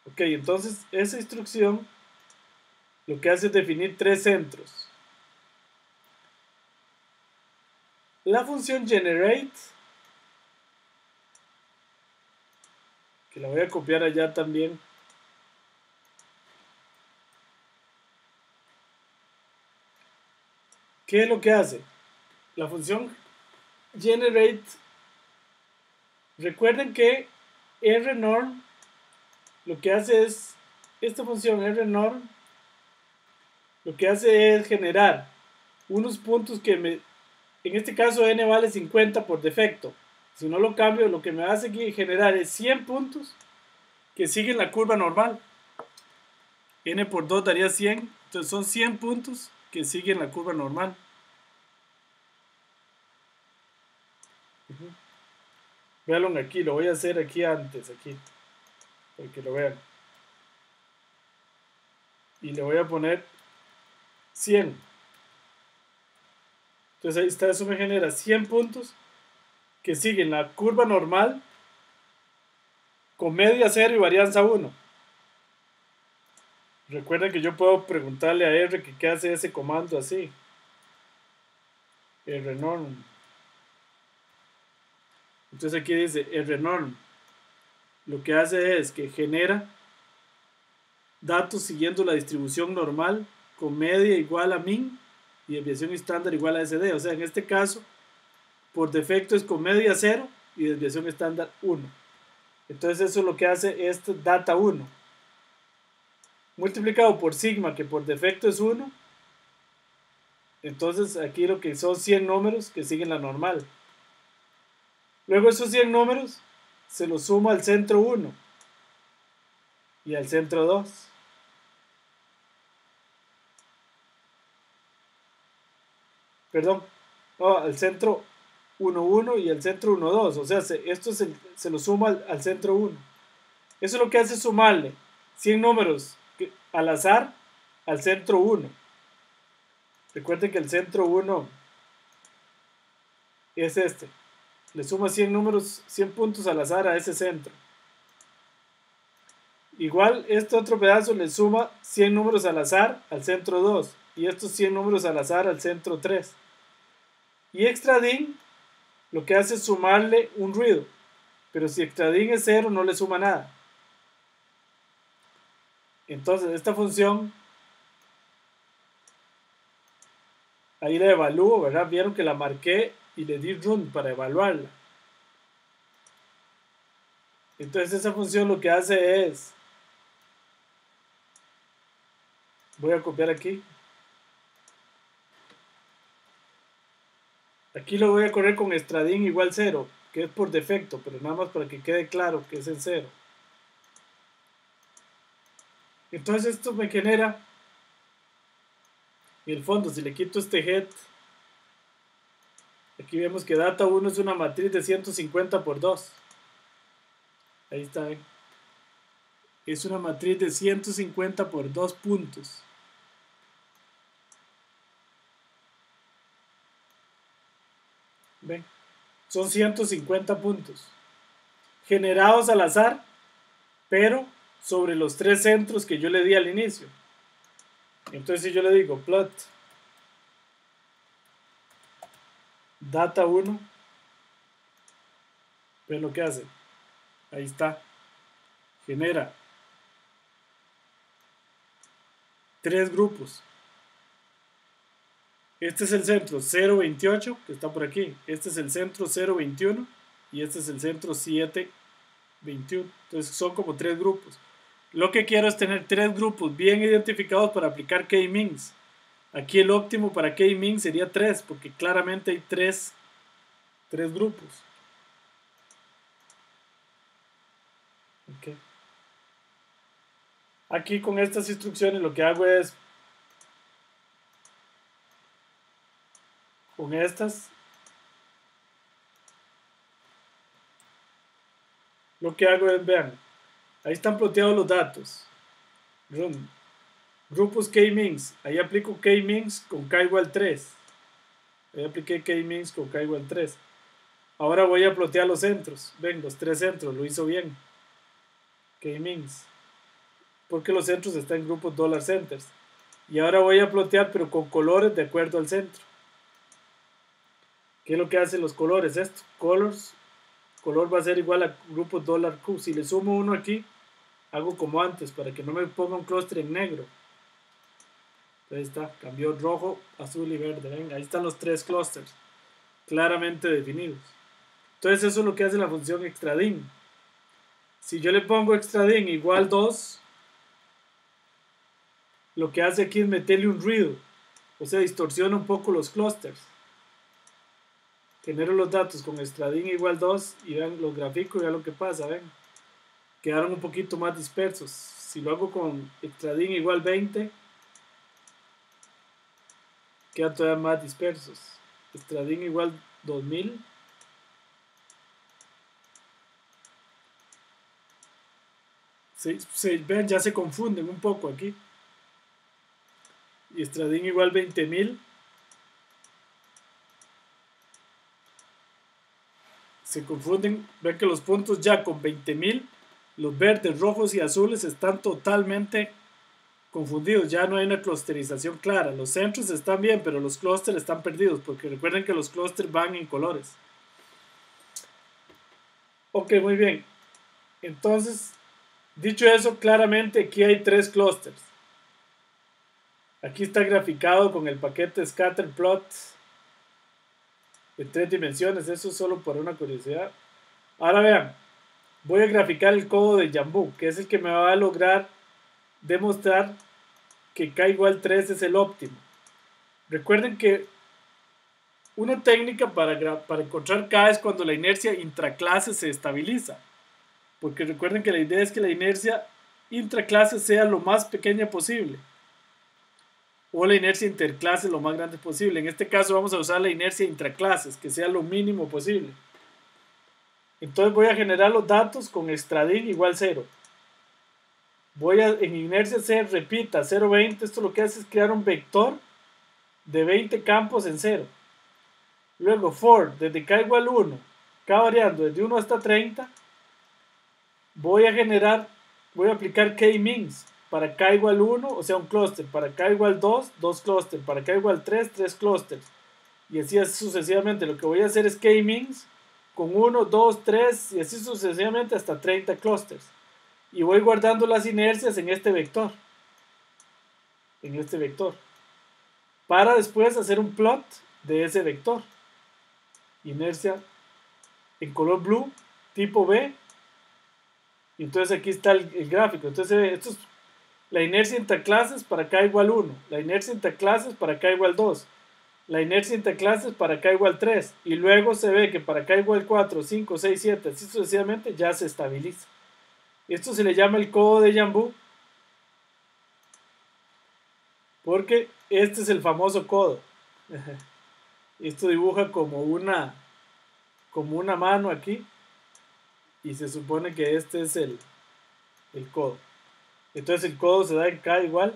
Ok, entonces esa instrucción lo que hace es definir 3 centros. La función generate, que la voy a copiar allá también, ¿qué es lo que hace? La función generate, recuerden que rnorm lo que hace es, esta función rnorm lo que hace es generar unos puntos que en este caso n vale 50 por defecto. Si no lo cambio, lo que me hace generar es 100 puntos que siguen la curva normal. N por 2 daría 100, entonces son 100 puntos que siguen la curva normal. Véanlo aquí, lo voy a hacer aquí antes, aquí, para que lo vean. Y le voy a poner 100. Entonces ahí está, eso me genera 100 puntos que siguen la curva normal con media 0 y varianza 1. Recuerden que yo puedo preguntarle a R que qué hace ese comando así. rnorm. Entonces aquí dice rnorm. Lo que hace es que genera datos siguiendo la distribución normal con media igual a min y desviación estándar igual a SD. O sea, en este caso, por defecto es con media 0 y desviación estándar 1. Entonces eso es lo que hace este data 1. Multiplicado por sigma, que por defecto es 1. Entonces aquí lo que son 100 números que siguen la normal. Luego esos 100 números se los suma al centro 1 y al centro 2. Perdón, no, al centro 1,1 y al centro 1,2. O sea, esto se lo suma al centro 1. Eso es lo que hace sumarle 100 números al azar al centro 1. Recuerden que el centro 1 es este. Le suma 100 números, 100 puntos al azar a ese centro. Igual este otro pedazo le suma 100 números al azar al centro 2 y estos 100 números al azar al centro 3. Y extradin lo que hace es sumarle un ruido, pero si extradin es 0 no le suma nada. Entonces esta función ahí la evalúo, ¿verdad? Vieron que la marqué y le di run para evaluarla. Entonces esa función lo que hace es, voy a copiar aquí. Aquí lo voy a correr con stradin igual 0, que es por defecto, pero nada más para que quede claro que es el 0. Entonces esto me genera, en el fondo, si le quito este head, aquí vemos que data 1 es una matriz de 150 por 2. Ahí está, ¿eh? Es una matriz de 150 por 2 puntos. ¿Ven? Son 150 puntos. generados al azar, pero sobre los 3 centros que yo le di al inicio. Entonces si yo le digo plot data 1, ¿ven lo que hace? Ahí está, genera 3 grupos. Este es el centro 028, que está por aquí. Este es el centro 021 y este es el centro 721. Entonces son como 3 grupos. Lo que quiero es tener 3 grupos bien identificados para aplicar K-Means. Aquí el óptimo para K-Means sería 3, porque claramente hay 3 grupos. Okay. Aquí con estas instrucciones lo que hago es, con estas, lo que hago es, vean, ahí están ploteados los datos. Run. Grupos K-Means, ahí aplico K-Means con K igual 3. Ahí apliqué K-Means con K igual 3. Ahora voy a plotear los centros. Ven, los 3 centros, lo hizo bien. K-Means. Porque los centros están en grupos $centers. Y ahora voy a plotear, pero con colores de acuerdo al centro. ¿Qué es lo que hacen los colores? Esto, colors, color va a ser igual a grupos $Q. Si le sumo uno aquí, hago como antes, para que no me ponga un clúster en negro. Ahí está, cambió rojo, azul y verde. Ven, ahí están los 3 clusters, claramente definidos. Entonces eso es lo que hace la función extraDin. Si yo le pongo extraDin igual 2, lo que hace aquí es meterle un ruido, o sea, distorsiona un poco los clusters. Genero los datos con extraDin igual 2 y vean los gráficos y vean lo que pasa, ven. Quedaron un poquito más dispersos. Si lo hago con extraDin igual 20, quedan todavía más dispersos. ExtraDin igual 2000. Vean, ya se confunden un poco aquí. Y extraDin igual 20.000. Se confunden. Ven que los puntos ya con 20.000, los verdes, rojos y azules están totalmente confundidos. Ya no hay una clusterización clara. Los centros están bien, pero los clústeres están perdidos, porque recuerden que los clústeres van en colores. Ok, muy bien. Entonces, dicho eso, claramente aquí hay 3 clústeres. Aquí está graficado con el paquete scatterplot en 3 dimensiones. Eso es solo por una curiosidad. Ahora vean, voy a graficar el codo de Jambu, que es el que me va a lograr demostrar que K igual 3 es el óptimo. Recuerden que una técnica para encontrar K es cuando la inercia intraclase se estabiliza. Porque recuerden que la idea es que la inercia intraclase sea lo más pequeña posible. O la inercia interclase lo más grande posible. En este caso vamos a usar la inercia intraclases, que sea lo mínimo posible. Entonces voy a generar los datos con extraDin igual 0. En inercia C, repita, 0,20. Esto lo que hace es crear un vector de 20 campos en 0. Luego for, desde K igual 1, K variando desde 1 hasta 30, voy a aplicar K-Means para K igual 1, o sea un clúster, para K igual 2, 2 clústeres, para K igual 3, 3 clústeres, y así sucesivamente. Lo que voy a hacer es K-Means con 1, 2, 3, y así sucesivamente hasta 30 clústeres. Y voy guardando las inercias en este vector. Para después hacer un plot de ese vector. Inercia en color blue, tipo B. Y entonces aquí está el gráfico. Entonces esto es la inercia interclases para K igual 1. La inercia interclases para K igual 2. La inercia interclases para K igual 3. Y luego se ve que para K igual 4, 5, 6, 7, así sucesivamente ya se estabiliza. Esto se le llama el codo de Jambu, porque este es el famoso codo. Esto dibuja como una mano aquí, y se supone que este es el codo. Entonces el codo se da en K igual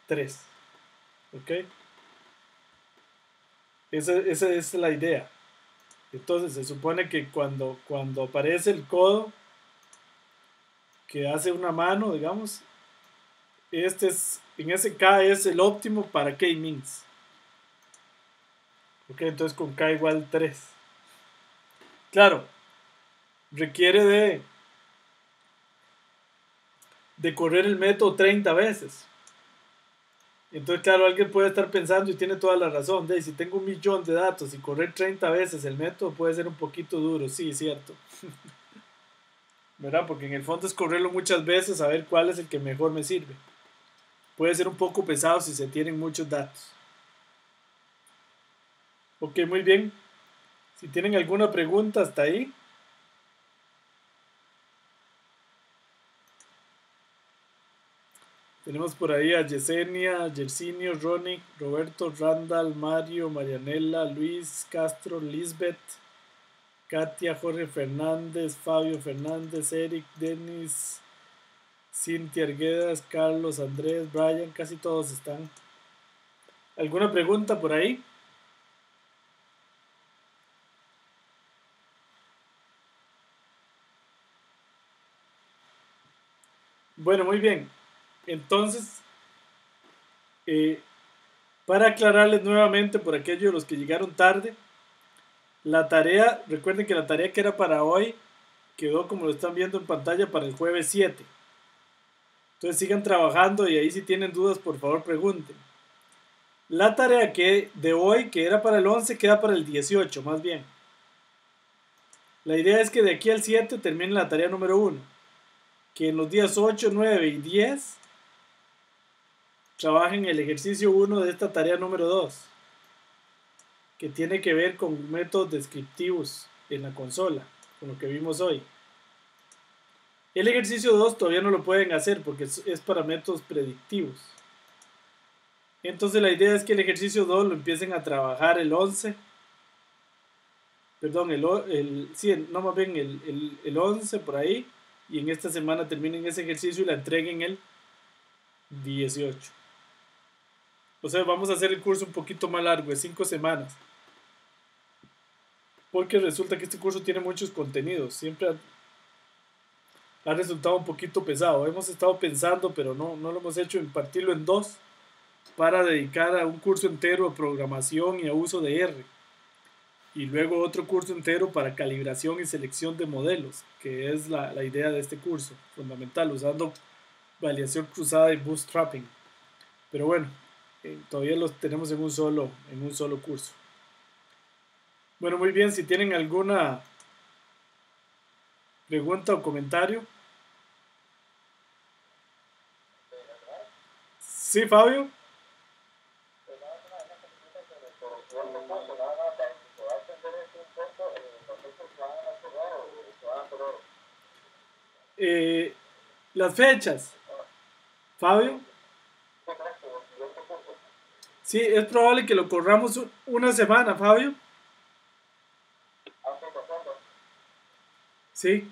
3. ¿Ok? Esa es la idea. Entonces se supone que cuando aparece el codo que hace una mano, digamos, en ese K es el óptimo para K-Means. Ok, entonces con K igual 3. Claro, requiere de correr el método 30 veces. Entonces, claro, alguien puede estar pensando y tiene toda la razón. Si tengo 1.000.000 de datos y correr 30 veces el método puede ser un poquito duro. Sí, es cierto. ¿Verdad? Porque en el fondo es correrlo muchas veces a ver cuál es el que mejor me sirve. Puede ser un poco pesado si se tienen muchos datos. Ok, muy bien. Si tienen alguna pregunta hasta ahí. Tenemos por ahí a Yesenia, Yersinio, Ronnie, Roberto, Randall, Mario, Marianela, Luis, Castro, Lisbeth, Katia, Jorge Fernández, Fabio Fernández, Eric, Denis, Cintia Arguedas, Carlos, Andrés, Brian, casi todos están. ¿Alguna pregunta por ahí? Bueno, muy bien. Entonces, para aclararles nuevamente por aquellos de los que llegaron tarde, la tarea, recuerden que la tarea que era para hoy quedó como lo están viendo en pantalla para el jueves 7. Entonces sigan trabajando y ahí si tienen dudas por favor pregunten. La tarea que de hoy, que era para el 11, queda para el 18 más bien. La idea es que de aquí al 7 termine la tarea número 1. Que en los días 8, 9 y 10 trabajen el ejercicio 1 de esta tarea número 2. Que tiene que ver con métodos descriptivos en la consola, con lo que vimos hoy. El ejercicio 2 todavía no lo pueden hacer porque es para métodos predictivos. Entonces la idea es que el ejercicio 2 lo empiecen a trabajar el 11. Perdón, no más bien el 11 por ahí. Y en esta semana terminen ese ejercicio y la entreguen el 18. O sea, vamos a hacer el curso un poquito más largo, de 5 semanas. Porque resulta que este curso tiene muchos contenidos. Siempre ha resultado un poquito pesado. Hemos estado pensando, pero no lo hemos hecho, en partirlo en 2 para dedicar a un curso entero a programación y a uso de R. Y luego otro curso entero para calibración y selección de modelos, que es la idea de este curso, fundamental, usando validación cruzada y bootstrapping. Pero bueno, todavía los tenemos en un solo curso. Bueno, muy bien, si tienen alguna pregunta o comentario. Sí, Fabio. Las fechas, Fabio. Sí, es probable que lo corramos una semana, Fabio. Sí,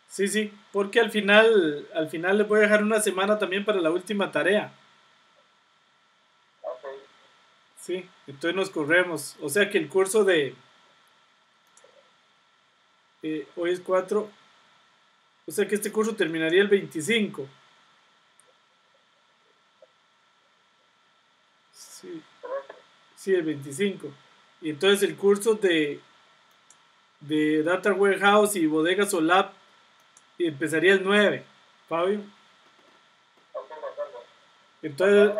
sí, porque al final les voy a dejar una semana también para la última tarea. Sí, entonces nos corremos. O sea que el curso hoy es 4. O sea que este curso terminaría el 25. Sí, sí, el 25. Y entonces el curso de Data Warehouse y Bodega Solab empezaría el 9, Fabio. Entonces,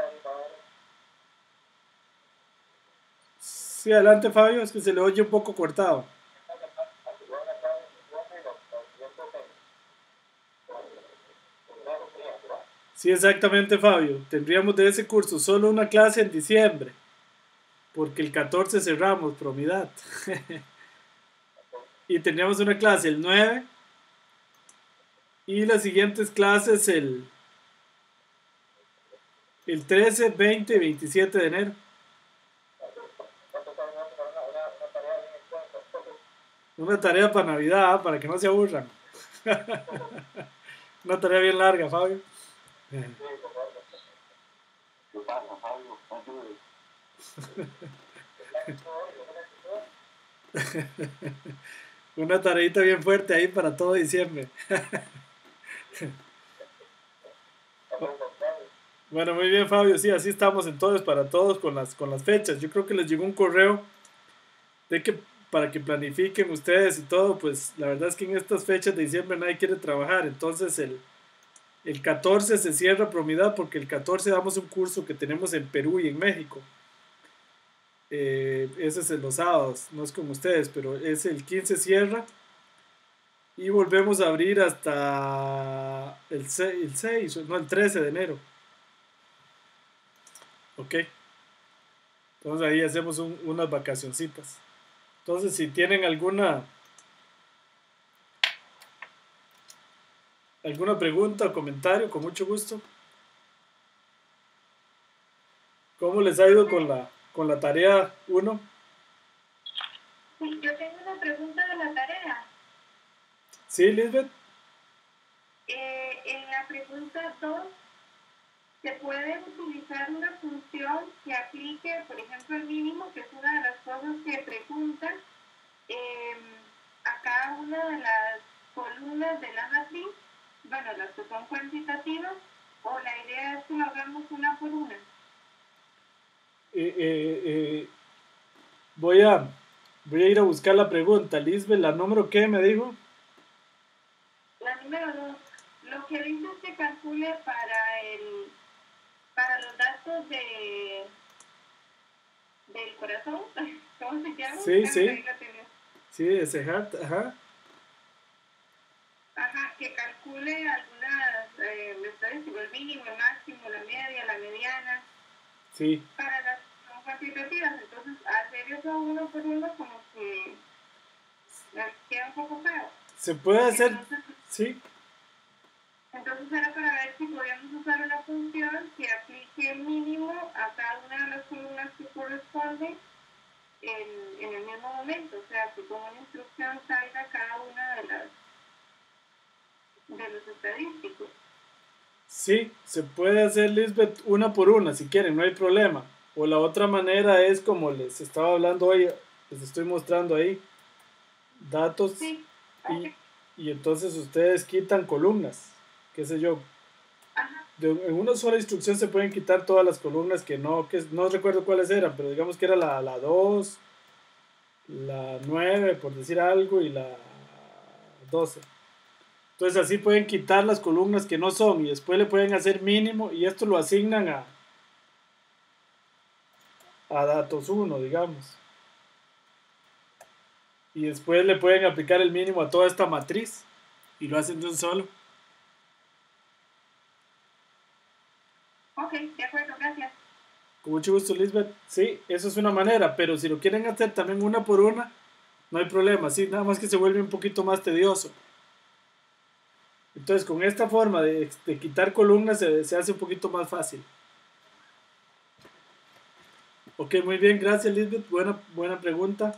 sí, adelante, Fabio, es que se le oye un poco cortado. Sí, exactamente, Fabio. Tendríamos de ese curso solo una clase en diciembre, porque el 14 cerramos Promidad. Y tendríamos una clase el 9 y las siguientes clases el 13, 20 y 27 de enero. Una tarea para Navidad, para que no se aburran. Una tarea bien larga, Fabio. Una tareita bien fuerte ahí para todo diciembre. Bueno, muy bien, Fabio. Sí, así estamos entonces para todos con las fechas. Yo creo que les llegó un correo de que para que planifiquen ustedes y todo, pues la verdad es que en estas fechas de diciembre nadie quiere trabajar. Entonces el 14 se cierra Promidad porque el 14 damos un curso que tenemos en Perú y en México. Ese es en los sábados, no es como ustedes, pero es el 15 cierra y volvemos a abrir hasta el 6 no, el 13 de enero. ¿Ok? Entonces ahí hacemos unas vacacioncitas. Entonces si tienen alguna pregunta o comentario, con mucho gusto. ¿Cómo les ha ido con la tarea 1? Sí, yo tengo una pregunta de la tarea. Sí, Lisbeth. En la pregunta 2 se puede utilizar una función que aplique, por ejemplo, el mínimo, que es una de las cosas que preguntan eh, a cada una de las columnas de la matriz, bueno, las que son cuantitativas, o la idea es que lo hagamos una por una. Eh, eh, eh, voy a, voy a ir a buscar la pregunta. Lisbeth, ¿la número qué me dijo? La número 2, lo que dice es que calcule para los datos del corazón, ¿cómo se llama? Sí, Ahí sí. lo tenés. Sí, ese heart, ajá. Ajá, que calcule algunas estadísticas, el mínimo, el máximo, la media, la mediana, Sí. para las son cuantitativas. Entonces, hacer eso uno por uno como que queda un poco feo. Se puede hacer, Entonces, sí. entonces era para ver si podíamos usar una función que aplique el mínimo a cada una de las columnas que corresponden en el mismo momento. O sea, que con una instrucción salga cada una de los estadísticos. Sí, se puede hacer, Lisbeth, una por una, si quieren, no hay problema. O la otra manera es como les estaba hablando hoy, les estoy mostrando ahí, datos Sí, y, ok. y entonces ustedes quitan columnas, qué sé yo. Ajá. En una sola instrucción se pueden quitar todas las columnas que no recuerdo cuáles eran, pero digamos que era la 2, la 9 por decir algo, y la 12. Entonces así pueden quitar las columnas que no son y después le pueden hacer mínimo y esto lo asignan a datos uno, digamos. Y después le pueden aplicar el mínimo a toda esta matriz y lo hacen de un solo. Ok, de acuerdo, gracias. Con mucho gusto, Lisbeth. Sí, eso es una manera, pero si lo quieren hacer también una por una, no hay problema. Sí, nada más que se vuelve un poquito más tedioso. Entonces, con esta forma de quitar columnas se hace un poquito más fácil. Ok, muy bien, gracias, Lisbeth. Buena pregunta.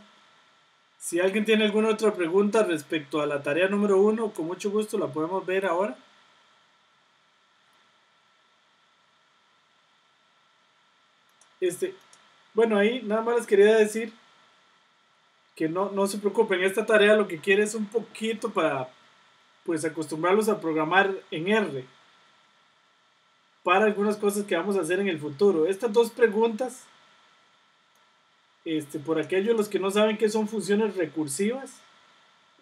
Si alguien tiene alguna otra pregunta respecto a la tarea número 1, con mucho gusto la podemos ver ahora. Este, bueno, ahí nada más les quería decir que no se preocupen. Esta tarea lo que quiere es un poquito para pues acostumbrarlos a programar en R para algunas cosas que vamos a hacer en el futuro. Estas dos preguntas, por aquellos los que no saben qué son funciones recursivas,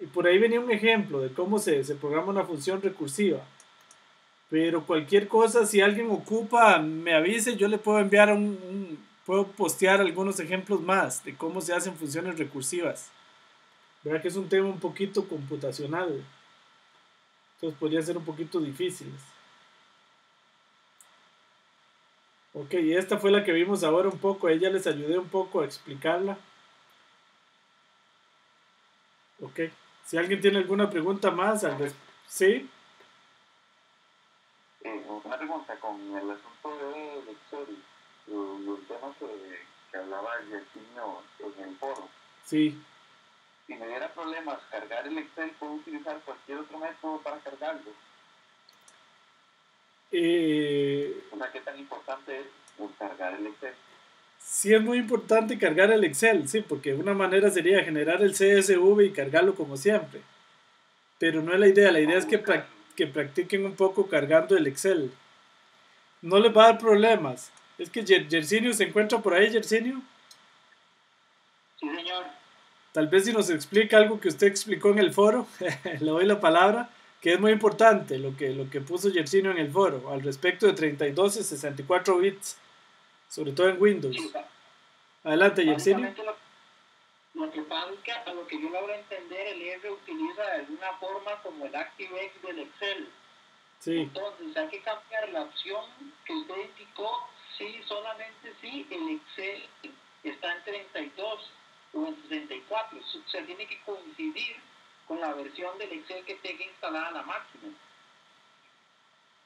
y por ahí venía un ejemplo de cómo se programa una función recursiva. Pero cualquier cosa, si alguien ocupa, me avise, yo le puedo enviar puedo postear algunos ejemplos más de cómo se hacen funciones recursivas. Verá que es un tema un poquito computacional, entonces podría ser un poquito difícil. Ok, y esta fue la que vimos ahora un poco, a ella les ayudé un poco a explicarla. Ok, si alguien tiene alguna pregunta más, sí. Una pregunta con el asunto del Excel y el tema que hablaba Yersinio en el foro. Sí. Si me diera problemas cargar el Excel, puedo utilizar cualquier otro método para cargarlo. O sea, ¿qué tan importante es cargar el Excel? sí es muy importante cargar el Excel, sí, porque una manera sería generar el CSV y cargarlo como siempre. Pero no es la idea es que practiquen un poco cargando el Excel. No les va a dar problemas. Es que Yersinio se encuentra por ahí, Yersinio. Sí, señor. Tal vez si nos explica algo que usted explicó en el foro, le doy la palabra, que es muy importante lo que puso Yersinio en el foro, al respecto de 32 y 64 bits, sobre todo en Windows. Sí, Adelante, Yersinio. Lo que pasa es que a lo que yo logro entender, el R utiliza de alguna forma como el ActiveX del Excel. Sí. Entonces hay que cambiar la opción que usted indicó, sí, solamente si el Excel está en 32 o en 64. O sea, tiene que coincidir con la versión del Excel que tenga instalada la máquina.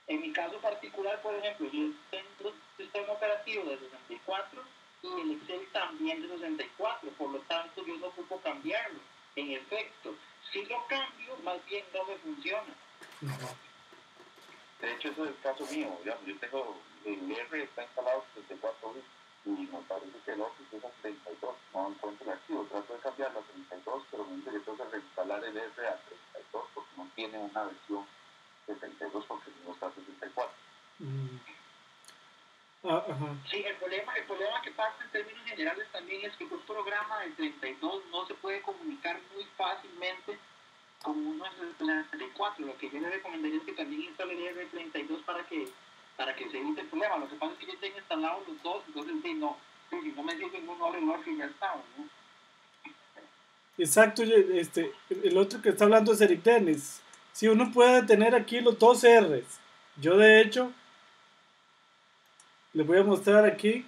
En mi caso particular, por ejemplo, yo tengo un sistema operativo de 64 y el Excel también de 64, por lo tanto yo no ocupo cambiarlo. En efecto, si lo cambio, más bien no me funciona. De hecho, eso es el caso mío. Digamos, yo tengo el R está instalado en 64 bits y me parece que el Office es a 32. No encuentro el archivo. Trato de cambiarlo a 32, pero me dice que tengo que reinstalar el R a 32 porque no tiene una versión de 32 porque no está a 64. Sí, el problema que pasa en términos generales también es que un programa de 32 no se puede comunicar muy fácilmente con uno de 64. Lo que yo le recomendaría es que también instale el R32 para que se evite el problema. Lo que pasa es que yo tengo instalados los dos, entonces si no me sirve ningún ordenador que ya está, ¿no? Exacto, el otro que está hablando es Eric Dennis. Si uno puede tener aquí los dos R's. Yo de hecho les voy a mostrar aquí.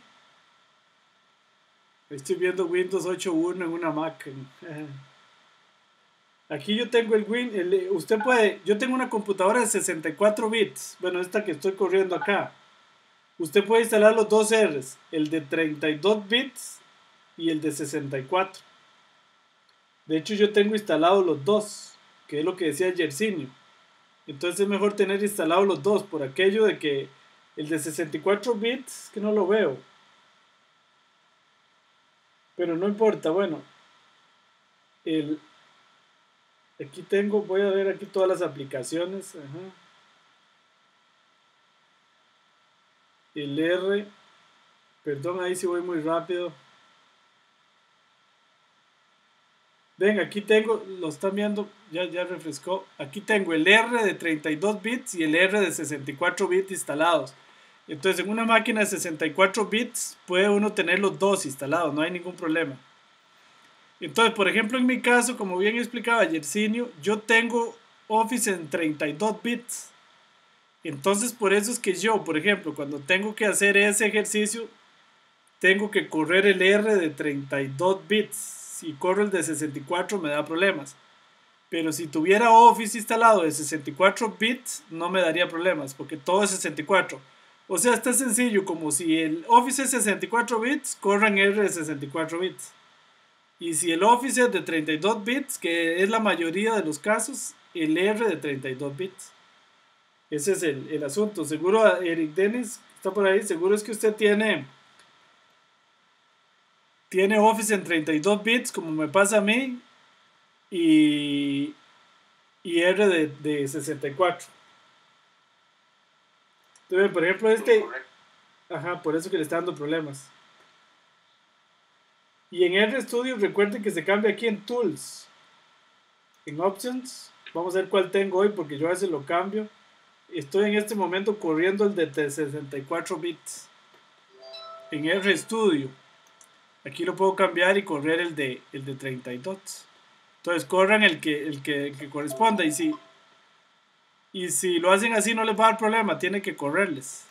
Estoy viendo Windows 8.1 en una Mac. Aquí yo tengo usted puede, yo tengo una computadora de 64 bits. Bueno, esta que estoy corriendo acá. Usted puede instalar los dos R's, el de 32 bits y el de 64. De hecho, yo tengo instalados los dos, que es lo que decía Yersinio. Entonces es mejor tener instalados los dos, por aquello de que el de 64 bits, que no lo veo. Pero no importa, bueno. Aquí tengo, voy a ver aquí todas las aplicaciones. Ajá. El R, perdón, ahí sí voy muy rápido. Ven, aquí tengo, lo están viendo, ya refrescó. Aquí tengo el R de 32 bits y el R de 64 bits instalados. Entonces, en una máquina de 64 bits puede uno tener los dos instalados, no hay ningún problema. Entonces, por ejemplo, en mi caso, como bien explicaba Yersinio, yo tengo Office en 32 bits. Entonces, por eso es que yo, por ejemplo, cuando tengo que hacer ese ejercicio, tengo que correr el R de 32 bits. Si corro el de 64 me da problemas. Pero si tuviera Office instalado de 64 bits, no me daría problemas, porque todo es 64. O sea, es tan sencillo como si el Office es 64 bits, corran R de 64 bits. Y si el Office es de 32 bits, que es la mayoría de los casos, el R de 32 bits. Ese es el asunto. Seguro Eric Dennis está por ahí. Seguro es que usted tiene Office en 32 bits, como me pasa a mí, y R de 64. Entonces, por ejemplo, ajá, por eso que le está dando problemas. Y en RStudio recuerden que se cambia aquí en Tools, en Options. Vamos a ver cuál tengo hoy porque yo a veces lo cambio. Estoy en este momento corriendo el de 64 bits en RStudio. Aquí lo puedo cambiar y correr el de 32. Entonces corran el que corresponda. Y si lo hacen así no les va a dar problema, tiene que correrles.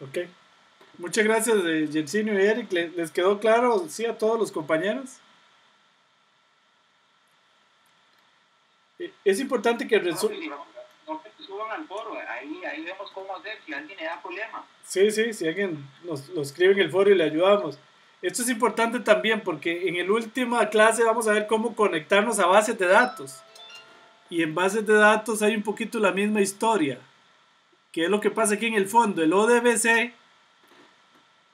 Ok. Muchas gracias, Yersinio y Eric. ¿Les quedó claro? Sí, a todos los compañeros. Es importante que no se suban al foro, ahí vemos cómo hacer, si alguien le da problema. Sí, si alguien lo escribe en el foro y le ayudamos. Esto es importante también porque en la última clase vamos a ver cómo conectarnos a bases de datos. Y en bases de datos hay un poquito la misma historia. ¿Qué es lo que pasa aquí en el fondo? El ODBC,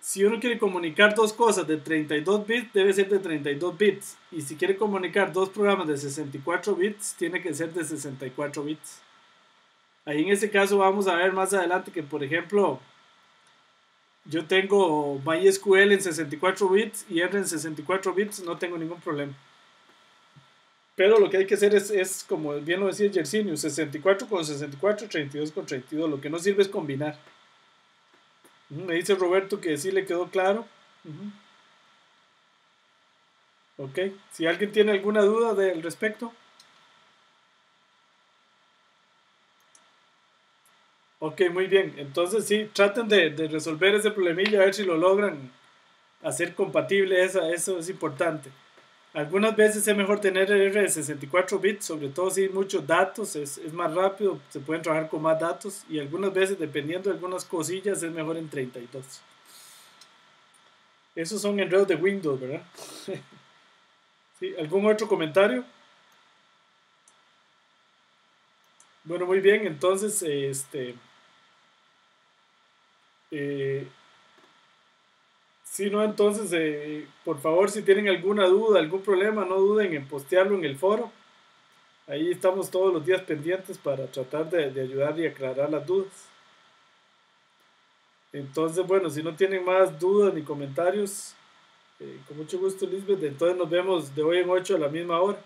si uno quiere comunicar dos cosas de 32 bits, debe ser de 32 bits. Y si quiere comunicar dos programas de 64 bits, tiene que ser de 64 bits. Ahí en ese caso vamos a ver más adelante que, por ejemplo, yo tengo MySQL en 64 bits y R en 64 bits, no tengo ningún problema. Pero lo que hay que hacer es como bien lo decía Yersinio, 64 con 64, 32 con 32. Lo que no sirve es combinar. Me dice Roberto que sí le quedó claro. Ok, si alguien tiene alguna duda al respecto. Ok, muy bien. Entonces sí, traten de resolver ese problemilla, a ver si lo logran hacer compatible. Eso es importante. Algunas veces es mejor tener R de 64 bits, sobre todo si hay muchos datos, es más rápido, se pueden trabajar con más datos. Y algunas veces, dependiendo de algunas cosillas, es mejor en 32. Esos son enredos de Windows, ¿verdad? ¿Sí? ¿Algún otro comentario? Bueno, muy bien, entonces, si no, entonces, por favor, si tienen alguna duda, algún problema, no duden en postearlo en el foro. Ahí estamos todos los días pendientes para tratar de ayudar y aclarar las dudas. Entonces, bueno, si no tienen más dudas ni comentarios, con mucho gusto, Lisbeth. Entonces nos vemos de hoy en 8 a la misma hora.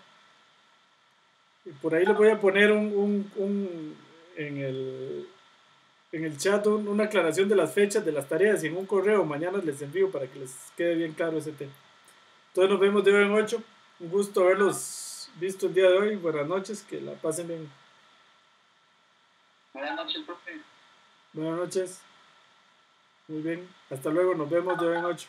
Y por ahí les voy a poner en el chat una aclaración de las fechas de las tareas y en un correo mañana les envío para que les quede bien claro ese tema. Entonces nos vemos de hoy en 8. Un gusto haberlos visto el día de hoy. Buenas noches, que la pasen bien. Buenas noches, profe. Buenas noches. Muy bien. Hasta luego. Nos vemos de hoy en 8.